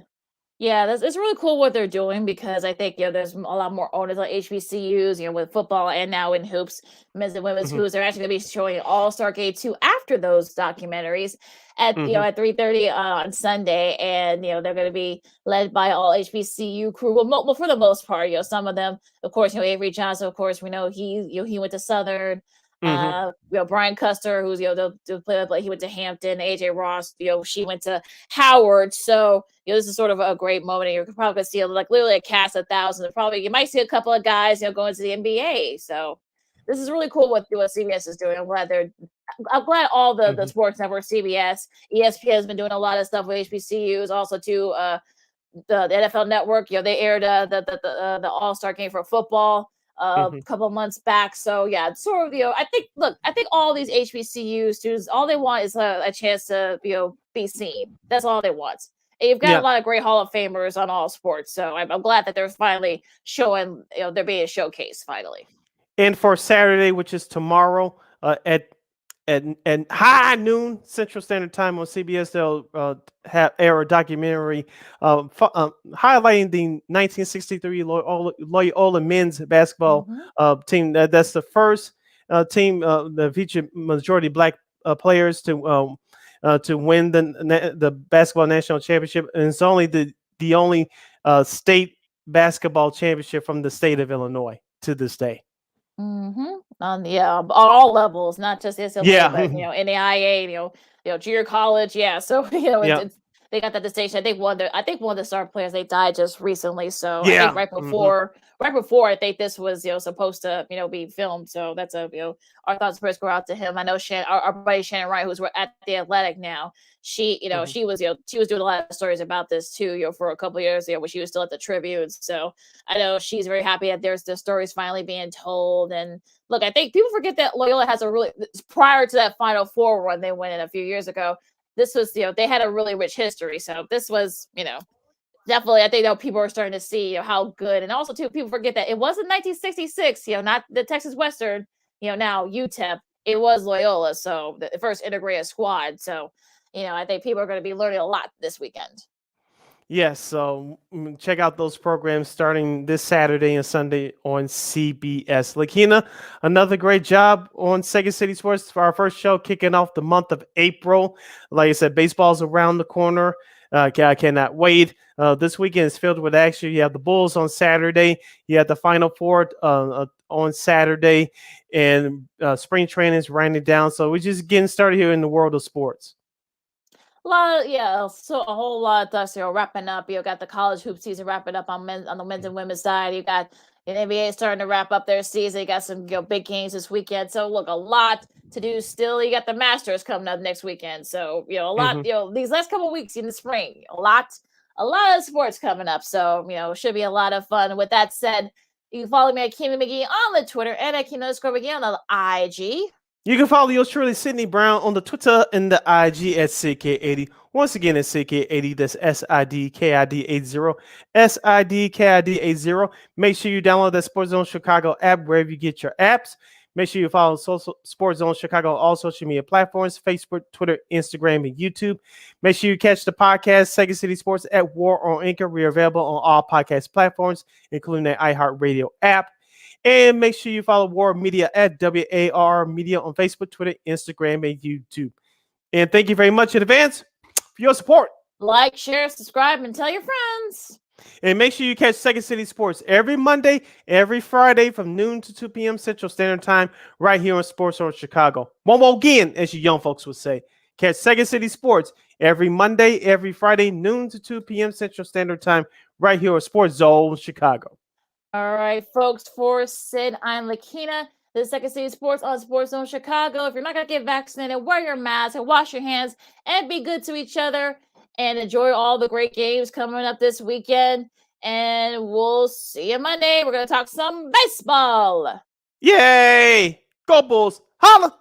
It's really cool what they're doing, because I think there's a lot more owners like HBCUs, with football and now in hoops, men's and women's hoops. They're actually going to be showing All-Star Game 2 after those documentaries at at 3:30 on Sunday, and they're going to be led by all HBCU crew. Well, for the most part, some of them, of course, Avery Johnson, of course, we know he went to Southern. Brian Custer, who's the player he went to Hampton. AJ Ross, she went to Howard. So this is sort of a great moment. You're probably gonna see literally a cast of thousands. Probably you might see a couple of guys going to the NBA. So this is really cool what CBS is doing. I'm glad all the sports networks, CBS, ESPN has been doing a lot of stuff with HBCUs. Also too, the NFL Network, they aired the All-Star game for football a couple of months back. So yeah, sort of I think all these HBCU students, all they want is a chance to be seen. That's all they want. And you've got a lot of great Hall of Famers on all sports. So I'm glad that they're finally showing, they're being showcased finally. And for Saturday, which is tomorrow, at high noon Central Standard Time on CBS, they'll air a documentary highlighting the 1963 Loyola men's basketball team. That's the first team that featured majority Black players to win the basketball national championship, and it's only the only state basketball championship from the state of Illinois to this day. On all levels, not just SLA, but NAIA, junior college, so it's, they got that distinction. I think one of the star players, they died just recently, so I think right before I think this was supposed to be filmed. So that's our thoughts and prayers go out to him. I know our buddy Shannon Wright, who's at the Athletic now, she she was doing a lot of stories about this too for a couple of years when she was still at the Tribune. So I know she's very happy that there's the stories finally being told. And look, I think people forget that Loyola has a really, prior to that Final Four run they went in a few years ago, this was they had a really rich history. So this was definitely, I think people are starting to see how good. And also too, people forget that it wasn't 1966, not the Texas Western, now UTEP. It was Loyola, so the first integrated squad. So I think people are going to be learning a lot this weekend. Yes, so check out those programs starting this Saturday and Sunday on CBS. Lakeena, another great job on Second City Sports for our first show, kicking off the month of April. Like I said, baseball's around the corner. I cannot wait. This weekend is filled with action. You have the Bulls on Saturday. You have the Final Four on Saturday, and spring training is winding down. So we're just getting started here in the world of sports. So a whole lot of stuff wrapping up. You got the college hoop season wrapping up on the men's and women's side. You got the NBA starting to wrap up their season. You got some big games this weekend. So look, a lot to do still. You got the Masters coming up next weekend. So a lot. These last couple of weeks in the spring, a lot of sports coming up. So should be a lot of fun. With that said, you can follow me at Keena McGee on the Twitter and at Keena_McGee on the IG. You can follow yours truly, Sydney Brown, on the Twitter and the IG at SidKid80. Once again, it's SidKid80. That's SIDKID80. SIDKID80. Make sure you download that Sports Zone Chicago app wherever you get your apps. Make sure you follow Sports Zone Chicago on all social media platforms: Facebook, Twitter, Instagram, and YouTube. Make sure you catch the podcast, Second City Sports, at War on Anchor. We are available on all podcast platforms, including the iHeartRadio app. And make sure you follow War Media at WAR Media on Facebook, Twitter, Instagram, and YouTube. And thank you very much in advance for your support. Like, share, subscribe, and tell your friends. And make sure you catch Second City Sports every Monday, every Friday from noon to 2 p.m. Central Standard Time right here on Sports Zone Chicago. One more again, as you young folks would say. Catch Second City Sports every Monday, every Friday, noon to 2 p.m. Central Standard Time right here on Sports Zone Chicago. All right, folks, for Sid, I'm Lakeena. This is Second City Sports on Sports Zone Chicago. If you're not going to get vaccinated, wear your mask and wash your hands and be good to each other and enjoy all the great games coming up this weekend. And we'll see you Monday. We're going to talk some baseball. Yay! Go Bulls. Holla!